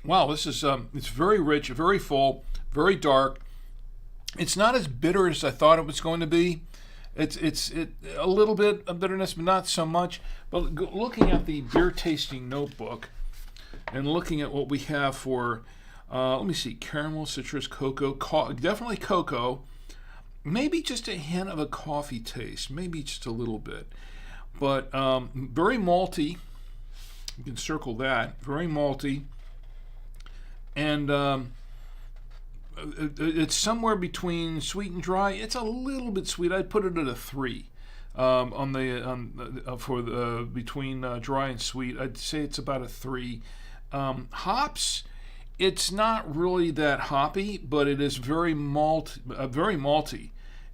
Wow, this is it's very rich, very full, very dark. It's not as bitter as I thought it was going to be. It's a little bit of bitterness, but not so much. But looking at the beer tasting notebook and looking at what we have for, let me see, caramel, citrus, cocoa, definitely cocoa. Maybe just a hint of a coffee taste, maybe just a little bit. But very malty. You can circle that. Very malty. And it's somewhere between sweet and dry. It's a little bit sweet. I'd put it at a 3 between dry and sweet. I'd say it's about a 3. Hops, it's not really that hoppy, but it is very malty.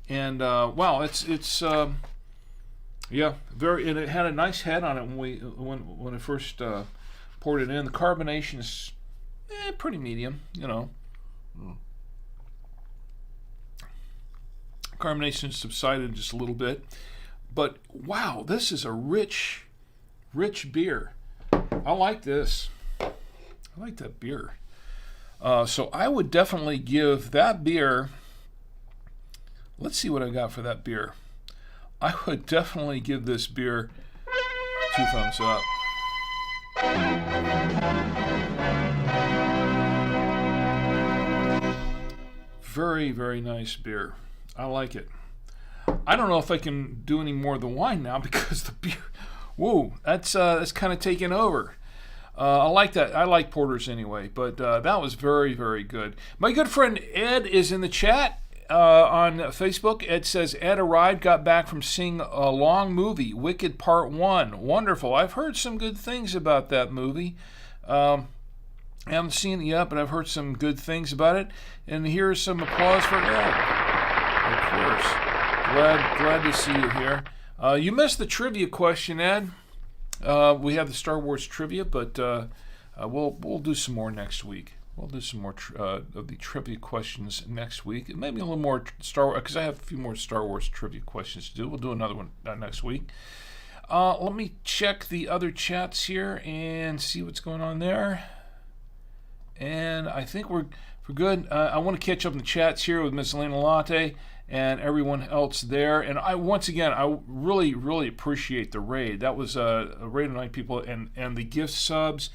And wow, it's very. And it had a nice head on it when I first poured it in. The carbonation is pretty medium, Carbonation subsided just a little bit, but wow, this is a rich beer. I like this. I like that beer. So I would definitely give that beer. Let's see what I got for that beer. I would definitely give this beer 2 thumbs up. Very, very nice beer. I like it. I don't know if I can do any more of the wine now because the beer, whoa, that's kind of taken over. I like that. I like porters anyway, but that was very, very good. My good friend Ed is in the chat on Facebook. Ed says, Ed arrived, got back from seeing a long movie, Wicked Part 1. Wonderful. I've heard some good things about that movie. I haven't seen it yet, but I've heard some good things about it. And here's some applause for Ed. Of course. Glad to see you here. You missed the trivia question, Ed. We have the Star Wars trivia, but we'll do some more next week. We'll do some more of the trivia questions next week. Maybe a little more Star Wars, because I have a few more Star Wars trivia questions to do. We'll do another one next week. Let me check the other chats here and see what's going on there. And I think we're good. I want to catch up in the chats here with Miss Elena Latte and everyone else there. And I really, really appreciate the raid. That was a raid of 9 people and the gift subs.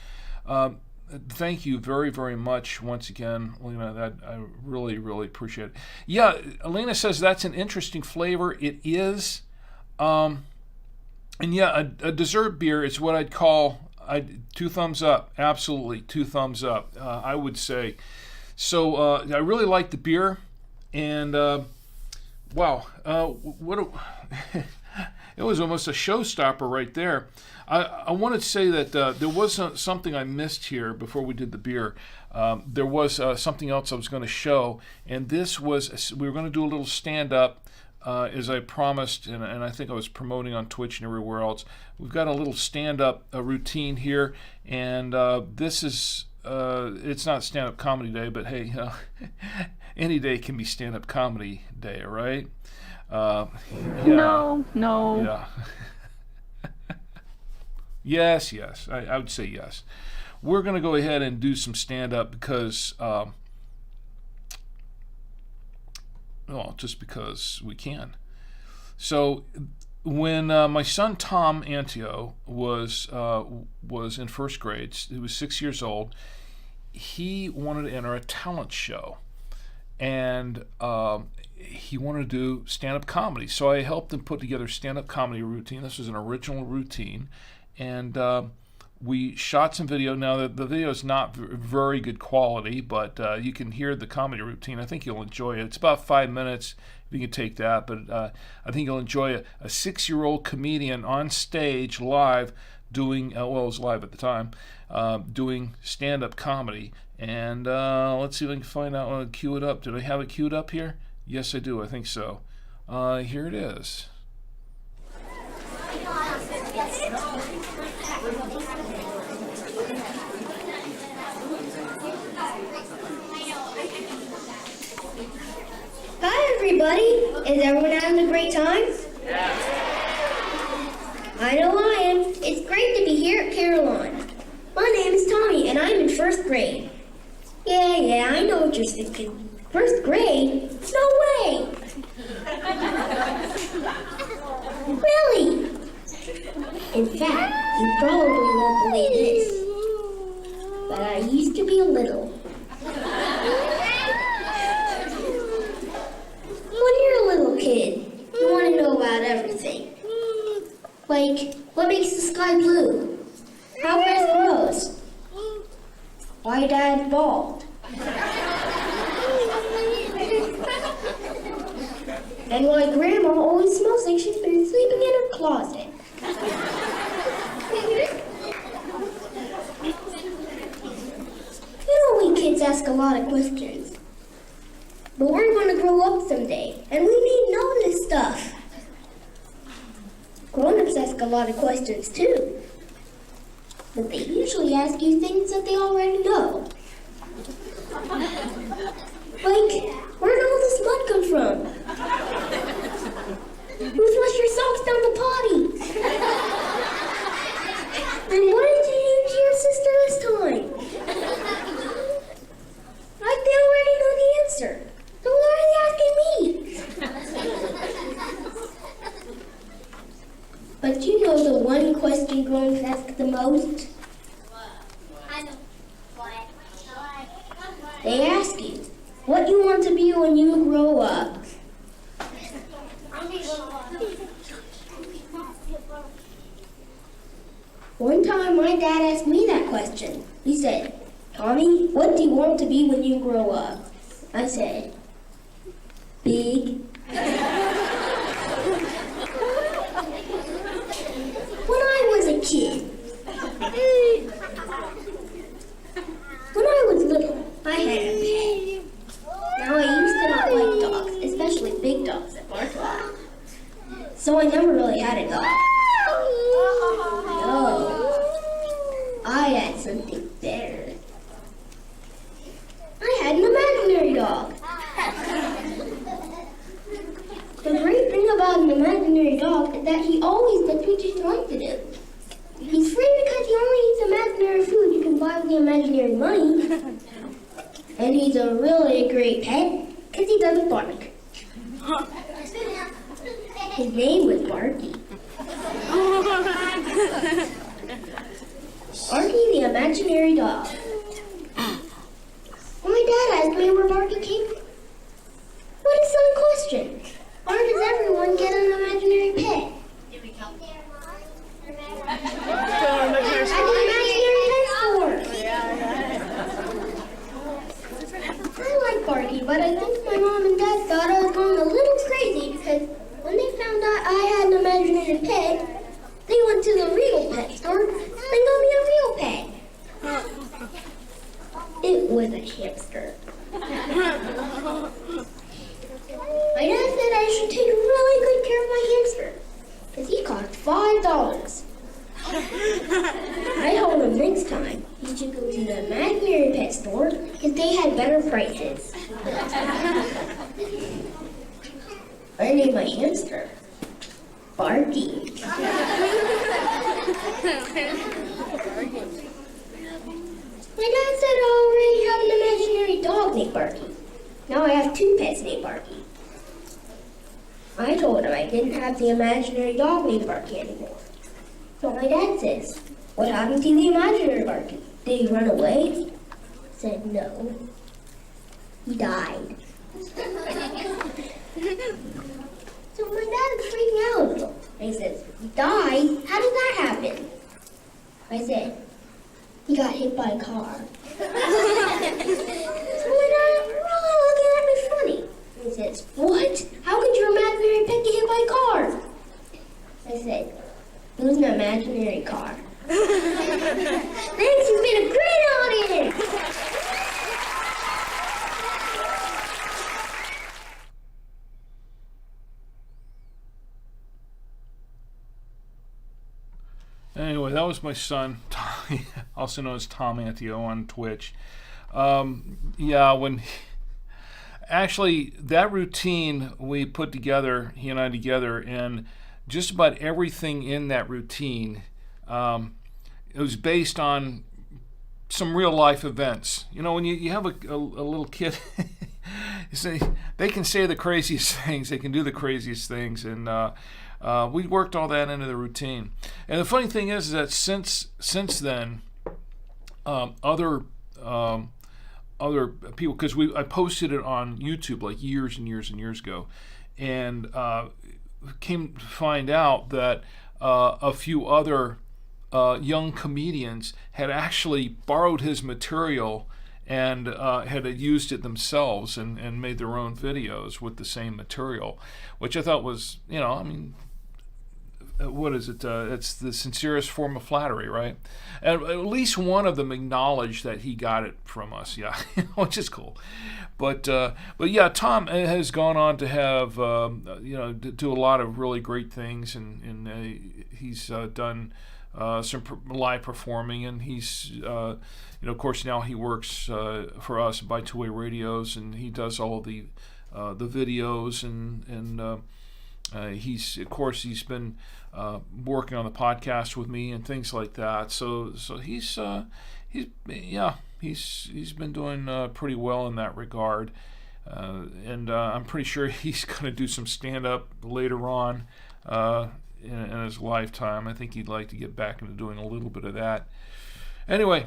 Thank you very, very much once again, Elena. That I really, really appreciate it. Yeah, Elena says that's an interesting flavor. It is. And yeah, a dessert beer is what I'd call 2 thumbs up. Absolutely, 2 thumbs up, I would say. So I really like the beer. And wow, it was almost a showstopper right there. I wanted to say that there was something I missed here before we did the beer. There was something else I was going to show, and this was, we were going to do a little stand-up, as I promised, and I think I was promoting on Twitch and everywhere else. We've got a little stand-up routine here, and this is, it's not stand-up comedy day, but hey, any day can be stand-up comedy day, right? Yeah. No. Yeah. Yes. I would say yes. We're going to go ahead and do some stand-up because, just because we can. So when my son Tom Antio was in first grade, he was 6 years old, he wanted to enter a talent show. And he wanted to do stand-up comedy. So I helped him put together a stand-up comedy routine. This was an original routine. And we shot some video. Now, the video is not very good quality, but you can hear the comedy routine. I think you'll enjoy it. It's about 5 minutes, if you can take that. But I think you'll enjoy a 6-year-old comedian on stage live doing, it was live at the time, doing stand-up comedy. And let's see if I can find out, cue it up. Did I have it queued up here? Yes, I do. I think so. Here it is. Hi, everybody. Is everyone having a great time? I know I am. It's great to be here at Carolina. My name is Tommy, and I'm in first grade. Yeah, I know what you're thinking. First grade? No way! Really? In fact, you probably won't believe this, but I used to be little. When you're a little kid, you want to know about everything. Like, what makes the sky blue? How grass grows? Why Dad's bald? And why Grandma always smells like she's been sleeping in her closet. You know, we kids ask a lot of questions. But we're going to grow up someday, and we need to know this stuff. Grown-ups ask a lot of questions too. But they usually ask you things that they already know. Like, where did all this mud come from? Who flushed your socks down the potty? And what did you do to your sister this time? Like they already know the answer. So why are they asking me? But you know the one question grown-ups ask the most? They ask you, what you want to be when you grow up. One time my dad asked me that question. He said, Tommy, what do you want to be when you grow up? I said, big. When I was a kid, when I was little, I had a pet. Now I used to not like dogs, especially big dogs that bark a lot. So I never really had a dog. No, I had something better. just like to do. He's free because he only eats imaginary food you can buy with the imaginary money. And he's a really great pet because he doesn't bark. His name was Barky. Barky the imaginary dog. When my dad asked me where Barky came from, what a silly question. Why does everyone get an imaginary pet? At the imaginary pet store. I like Barky, but I think my mom and dad thought I was going a little crazy because when they found out I had an imaginary pet, they went to the real pet store and got me a real pet. It was a hamster. My dad said I should take really good care of my hamster because he cost $5. I told him next time he should go to the imaginary pet store because they had better prices. I named my hamster Barky. My dad said I already have an imaginary dog named Barky. Now I have two pets named Barky. I told him I didn't have the imaginary dog named Barky anymore. So my dad says, what happened to the imaginary Barky? Did he run away? I said, no. He died. So my dad is freaking out a little. And he says, he died? How did that happen? I said, he got hit by a car. So my dad really looking at me funny. He says, what? How could your imaginary pet get hit by a car? I said, it was an imaginary car. Thanks, you've been a great audience! Anyway, that was my son, Tommy, also known as Tom Antio on Twitch. Actually, that routine we put together, he and I together, and just about everything in that routine, it was based on some real life events. You know, when you have a little kid, you say, they can say the craziest things, they can do the craziest things, and we worked all that into the routine. And the funny thing is that since then, other people, because I posted it on YouTube like years and years and years ago, and came to find out that a few other young comedians had actually borrowed his material and had used it themselves and made their own videos with the same material, which I thought was, what is it? It's the sincerest form of flattery, right? And at least one of them acknowledged that he got it from us, yeah, which is cool. But yeah, Tom has gone on to have, do a lot of really great things, and he's done some live performing, and he's, of course, now he works for us by Two-Way Radios, and he does all of the videos, and he's been working on the podcast with me and things like that. So he's been doing pretty well in that regard, and I'm pretty sure he's going to do some stand-up later on in his lifetime. I think he'd like to get back into doing a little bit of that. Anyway,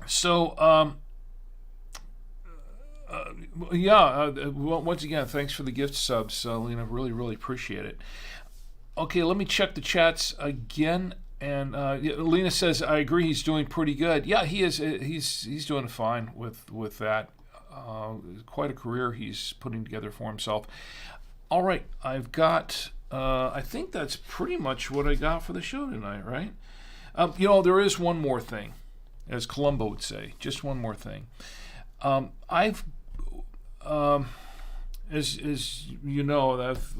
so once again, thanks for the gift subs, Lena. Really, really appreciate it. Okay, let me check the chats again. And Lena says, I agree, he's doing pretty good. Yeah, he is. He's doing fine with that. Quite a career he's putting together for himself. All right, I've got, I think that's pretty much what I got for the show tonight, right? There is one more thing, as Columbo would say, just one more thing. I've as you know, I've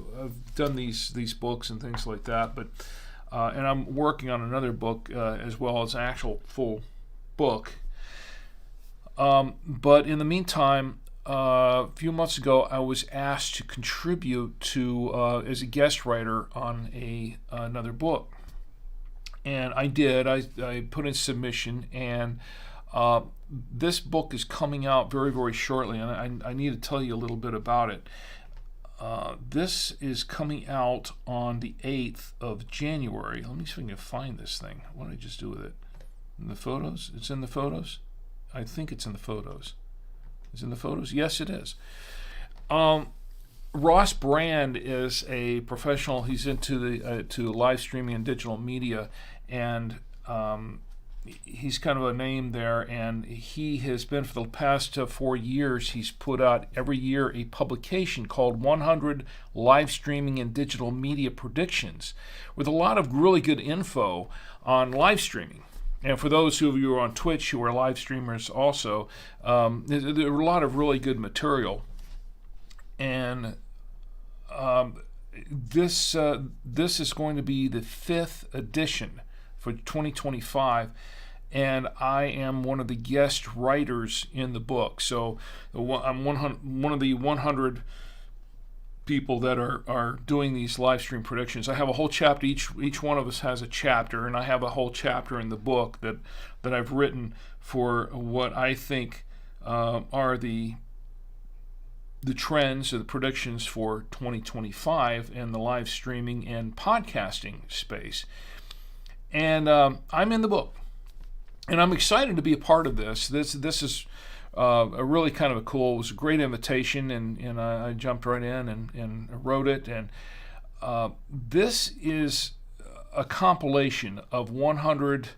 done these books and things like that, but and I'm working on another book as well as an actual full book. But in the meantime, a few months ago, I was asked to contribute to as a guest writer on another book, and I did. I put in submission, and this book is coming out very, very shortly, and I need to tell you a little bit about it. This is coming out on the 8th of January. Let me see if I can find this thing. What did I just do with it? In the photos? It's in the photos? I think it's in the photos. Is it in the photos? Yes, it is. Ross Brand is a professional. He's into the to live streaming and digital media, and he's kind of a name there, and he has been for the past 4 years, he's put out every year a publication called 100 Live Streaming and Digital Media Predictions, with a lot of really good info on live streaming. And for those of you who are on Twitch who are live streamers also, there are a lot of really good material. And this is going to be the 5th edition for 2025, and I am one of the guest writers in the book. So I'm one of the 100 people that are doing these live stream predictions. I have a whole chapter. Each one of us has a chapter, and I have a whole chapter in the book that I've written for what I think are the trends or the predictions for 2025 in the live streaming and podcasting space. And I'm in the book, and I'm excited to be a part of this. This is a really kind of it was a great invitation, and I jumped right in and wrote it. And this is a compilation of 100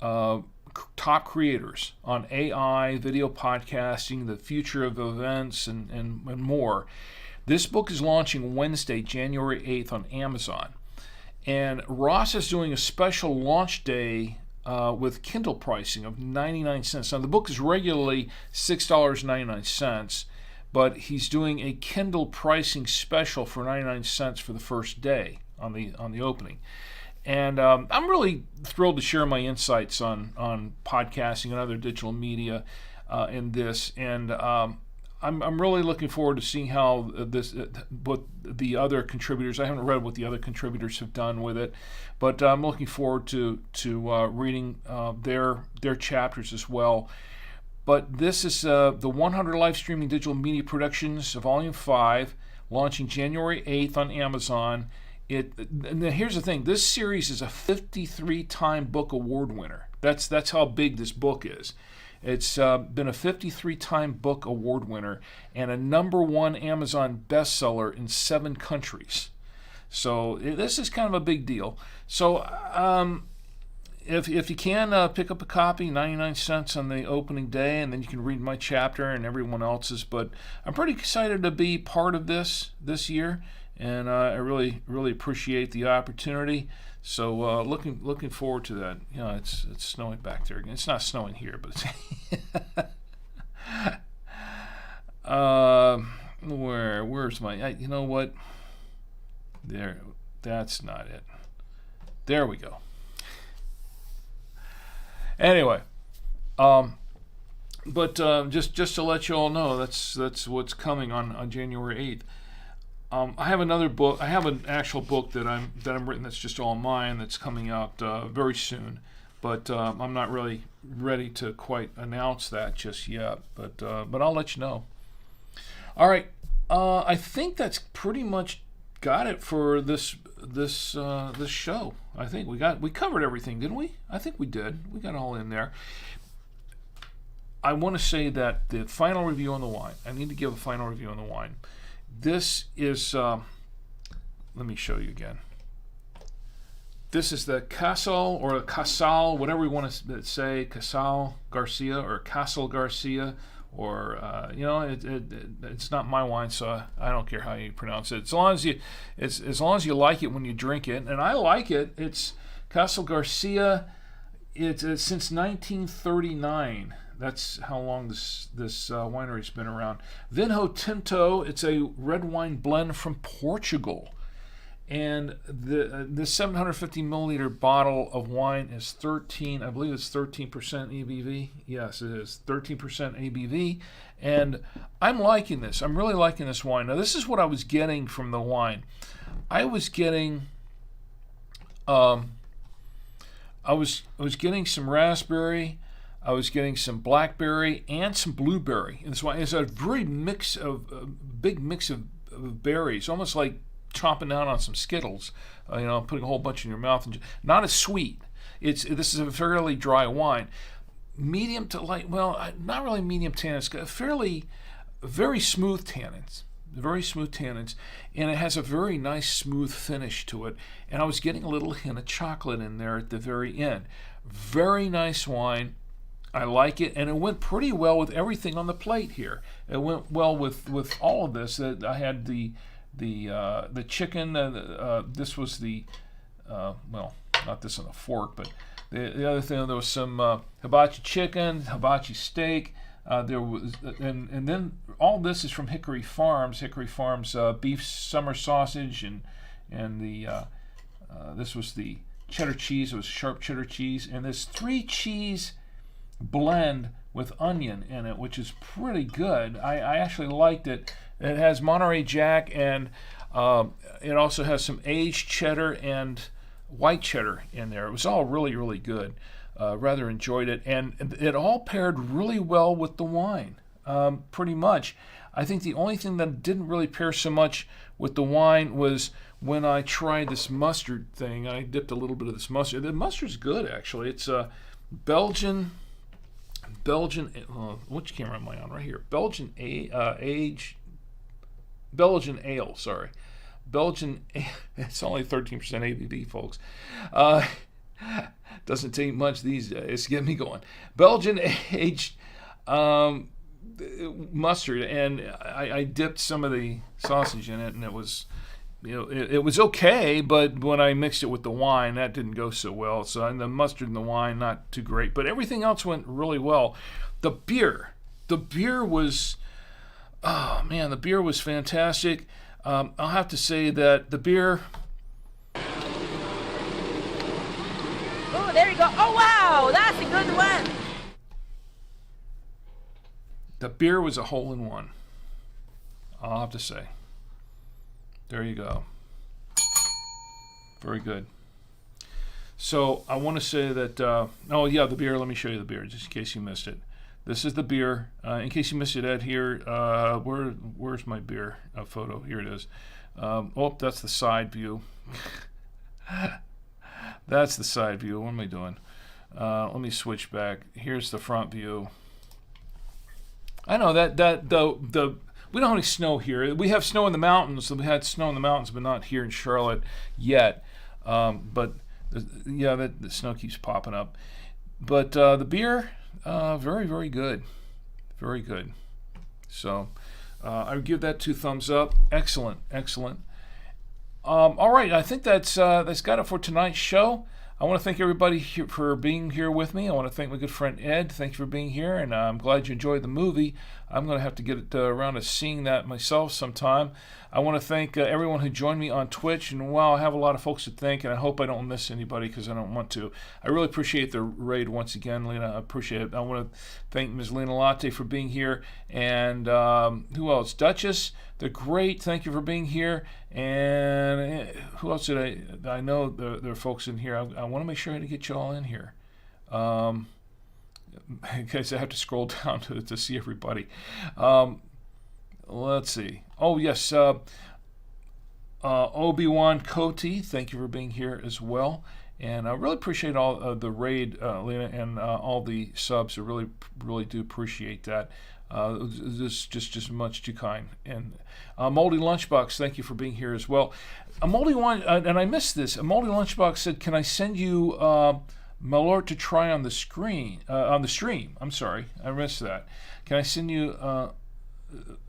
top creators on AI, video podcasting, the future of events, and more. This book is launching Wednesday, January 8th on Amazon. And Ross is doing a special launch day with Kindle pricing of 99 cents. Now, the book is regularly $6.99, but he's doing a Kindle pricing special for 99 cents for the first day on the opening. And I'm really thrilled to share my insights on podcasting and other digital media in this. And I'm really looking forward to seeing how what the other contributors. I haven't read what the other contributors have done with it, but I'm looking forward to reading their chapters as well. But this is the 100 Live Streaming Digital Media Productions, Volume 5, launching January 8th on Amazon. And here's the thing: this series is a 53-time book award winner. That's how big this book is. It's been a 53-time book award winner and a #1 Amazon bestseller in 7 countries. So this is kind of a big deal. So if you can pick up a copy, 99 cents on the opening day, and then you can read my chapter and everyone else's. But I'm pretty excited to be part of this year, and I really, really appreciate the opportunity. So looking forward to that. You know, it's snowing back there again. It's not snowing here, but it's where's my? You know what? There, that's not it. There we go. Anyway, but just to let you all know, that's what's coming on January 8th. I have another book. I have an actual book that I'm written that's just all mine that's coming out very soon, but I'm not really ready to quite announce that just yet. But I'll let you know. All right, I think that's pretty much got it for this show. I think we covered everything, didn't we? I think we did. We got all in there. I want to say that the final review on the wine. I need to give a final review on the wine. This is, let me show you again. This is the Casal or Casal, whatever we want to say, Casal Garcia or Casal Garcia, or it's not my wine, so I don't care how you pronounce it. As long as you like it when you drink it, and I like it. It's Casal Garcia. It's since 1939. That's how long this winery's been around. Vinho Tinto, it's a red wine blend from Portugal. And the 750 milliliter bottle of wine is 13, I believe it's 13% ABV. Yes, it is 13% ABV. And I'm liking this. I'm really liking this wine. Now, this is what I was getting from the wine. I was getting, I was getting some raspberry, I was getting some blackberry, and some blueberry. And this wine is a very big mix of berries, almost like chomping down on some Skittles, putting a whole bunch in your mouth. And not as sweet. This is a fairly dry wine. Medium to light, well, not really medium tannins, very smooth tannins. Very smooth tannins. And it has a very nice smooth finish to it. And I was getting a little hint of chocolate in there at the very end. Very nice wine. I like it, and it went pretty well with everything on the plate here. It went well with all of this. I had the chicken. This was the not this on a fork, but the other thing, there was some hibachi chicken, hibachi steak. There was, and then all this is from Hickory Farms. Hickory Farms beef summer sausage, and the this was the cheddar cheese. It was sharp cheddar cheese, and this 3 cheese blend with onion in it, which is pretty good. I actually liked it. It has Monterey Jack, and it also has some aged cheddar and white cheddar in there. It was all really, really good. Rather enjoyed it, and it all paired really well with the wine, pretty much. I think the only thing that didn't really pair so much with the wine was when I tried this mustard thing. I dipped a little bit of this mustard. The mustard's good, actually. It's Belgian. Which camera am I on? Right here. Belgian ale. Sorry, Belgian. It's only 13% ABV, folks. Doesn't take much these days. Get me going. Belgian aged mustard, and I dipped some of the sausage in it, and it was, it was okay. But when I mixed it with the wine, that didn't go so well. So and the mustard and the wine, not too great. But everything else went really well. The beer was, oh man, the beer was fantastic. I'll have to say that the beer. Oh, there you go. Oh, wow, that's a good one. The beer was a hole-in-one, I'll have to say. There you go. Very good. So I want to say that, the beer, let me show you the beer, just in case you missed it. This is the beer. In case you missed it, Ed, here, where's my beer photo? Here it is. That's the side view. That's the side view. What am I doing? Let me switch back. Here's the front view. I know that we don't have any snow here. We have snow in the mountains. We had snow in the mountains, but not here in Charlotte yet. But the snow keeps popping up. But the beer, very, very good. Very good. So I would give that 2 thumbs up. Excellent, excellent. All right, I think that's got it for tonight's show. I want to thank everybody for being here with me. I want to thank my good friend Ed. Thank you for being here, and I'm glad you enjoyed the movie. I'm going to have to get around to seeing that myself sometime. I want to thank everyone who joined me on Twitch, and wow, I have a lot of folks to thank, and I hope I don't miss anybody because I don't want to. I really appreciate the raid once again, Lena. I appreciate it. I want to thank Ms. Lena Latte for being here, and who else? Duchess, they're great. Thank you for being here. And who else did I know there are folks in here. I want to make sure I get you all in here. Because I have to scroll down to see everybody. Let's see. Oh, yes. Obi-Wan Koti, thank you for being here as well. And I really appreciate all the raid, Lena, and all the subs. I really, really do appreciate that. This is just much too kind. And Moldy Lunchbox, thank you for being here as well. A Moldy one, and I missed this. A Moldy Lunchbox said, "Can I send you Malort to try on the stream?" I'm sorry, I missed that. Can I send you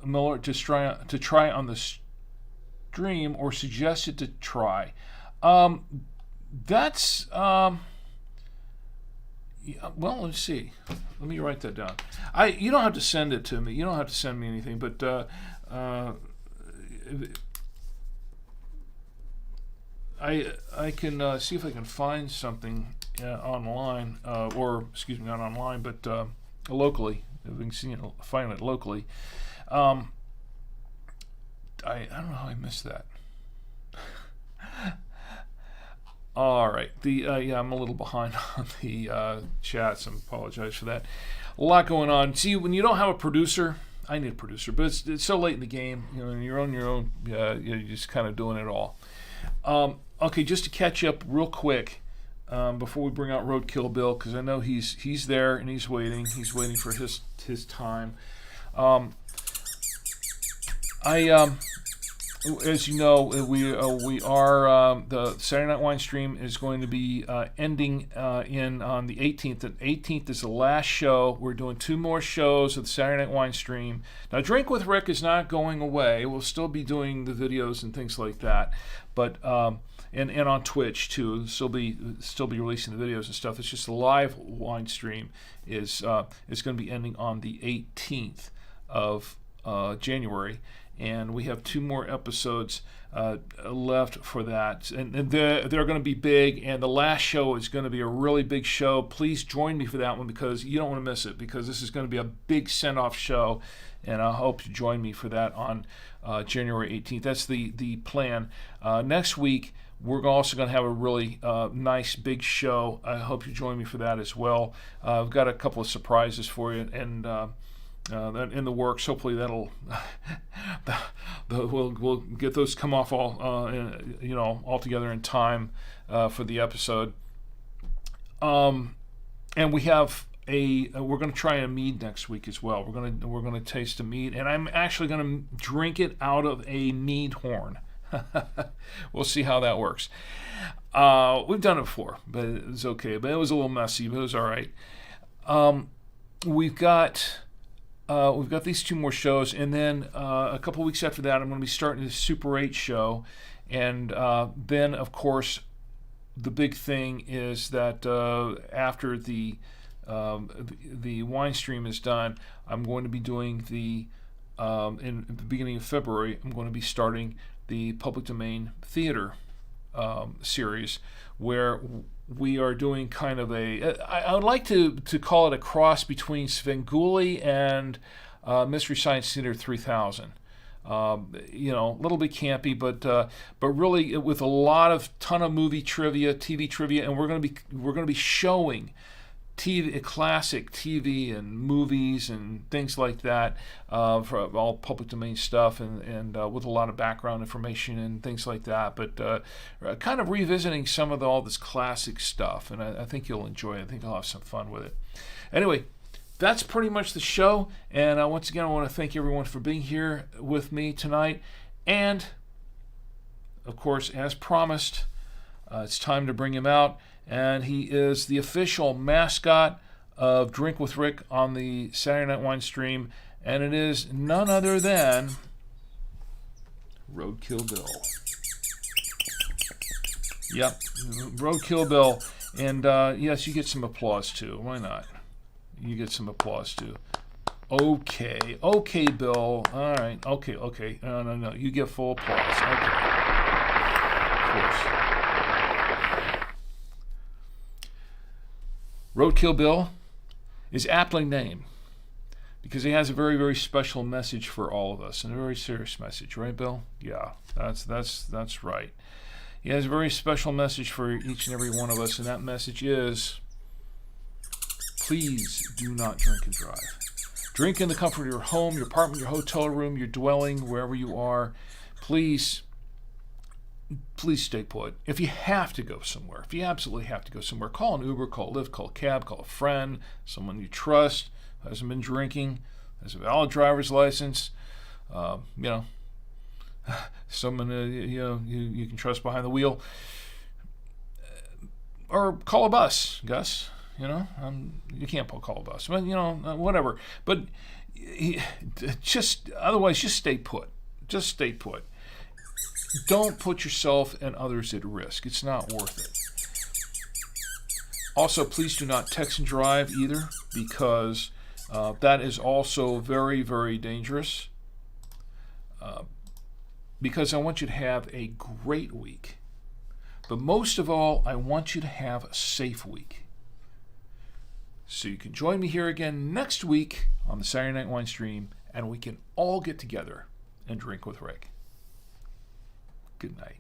Malort to try on the stream, or suggested to try? That's well, let's see. Let me write that down. You don't have to send it to me. You don't have to send me anything, but I can see if I can find something online, or excuse me, not online, but locally. If we can find it locally. I don't know how I missed that. All right. I'm a little behind on the chats. I apologize for that. A lot going on. See, when you don't have a producer, I need a producer, but it's so late in the game. You know, you're on your own. You're just kind of doing it all. Okay, just to catch up real quick before we bring out Roadkill Bill, because I know he's there and he's waiting. He's waiting for his time. As you know, we are the Saturday Night Wine Stream is going to be ending on the 18th. The 18th is the last show. We're doing 2 more shows of the Saturday Night Wine Stream. Now, Drink with Rick is not going away. We'll still be doing the videos and things like that, but and on Twitch too. Still be releasing the videos and stuff. It's just the live wine stream is going to be ending on the 18th of January. And we have 2 more episodes left for that. And they're going to be big. And the last show is going to be a really big show. Please join me for that one because you don't want to miss it, because this is going to be a big send-off show. And I hope you join me for that on January 18th. That's the plan. Next week, we're also going to have a really nice big show. I hope you join me for that as well. I've got a couple of surprises for you. And in the works. Hopefully that'll we'll get those come off all together in time for the episode. And we have we're going to try a mead next week as well. We're going to taste a mead, and I'm actually going to drink it out of a mead horn. We'll see how that works. We've done it before, but it was okay. But it was a little messy, but it was all right. We've got these 2 more shows, and then a couple weeks after that, I'm going to be starting the Super 8 show, and then, of course, the big thing is that after the wine stream is done, I'm going to be doing in the beginning of February, I'm going to be starting the Public Domain Theater series, where we are doing kind of I would like to call it a cross between Svengoolie and Mystery Science Theater 3000. A little bit campy, but really with a ton of movie trivia, TV trivia, and we're going to be showing classic TV and movies and things like that, for all public domain stuff, and with a lot of background information and things like that, but kind of revisiting some of all this classic stuff, and I think you'll enjoy it. I think I'll have some fun with it. Anyway, that's pretty much the show, and once again, I want to thank everyone for being here with me tonight, and of course, as promised, it's time to bring him out. And he is the official mascot of Drink with Rick on the Saturday Night Wine Stream, and it is none other than Roadkill Bill. Yep, Roadkill Bill. And yes, you get some applause too. Why not? You get some applause too. Okay, Bill. All right. Okay. No. You get full applause. Okay. Of course. Roadkill Bill is aptly named because he has a very, very special message for all of us, and a very serious message, right, Bill? Yeah, that's right. He has a very special message for each and every one of us, and that message is, please do not drink and drive. Drink in the comfort of your home, your apartment, your hotel room, your dwelling, wherever you are. Please stay put. If you have to go somewhere, if you absolutely have to go somewhere, call an Uber, call a Lyft, call a cab, call a friend, someone you trust, who hasn't been drinking, has a valid driver's license, someone you can trust behind the wheel, or call a bus, Gus. You can't call a bus, but whatever. But otherwise, just stay put. Just stay put. Don't put yourself and others at risk. It's not worth it. Also, please do not text and drive either, because that is also very, very dangerous. Because I want you to have a great week. But most of all, I want you to have a safe week. So you can join me here again next week on the Saturday Night Wine Stream, and we can all get together and drink with Rick. Good night.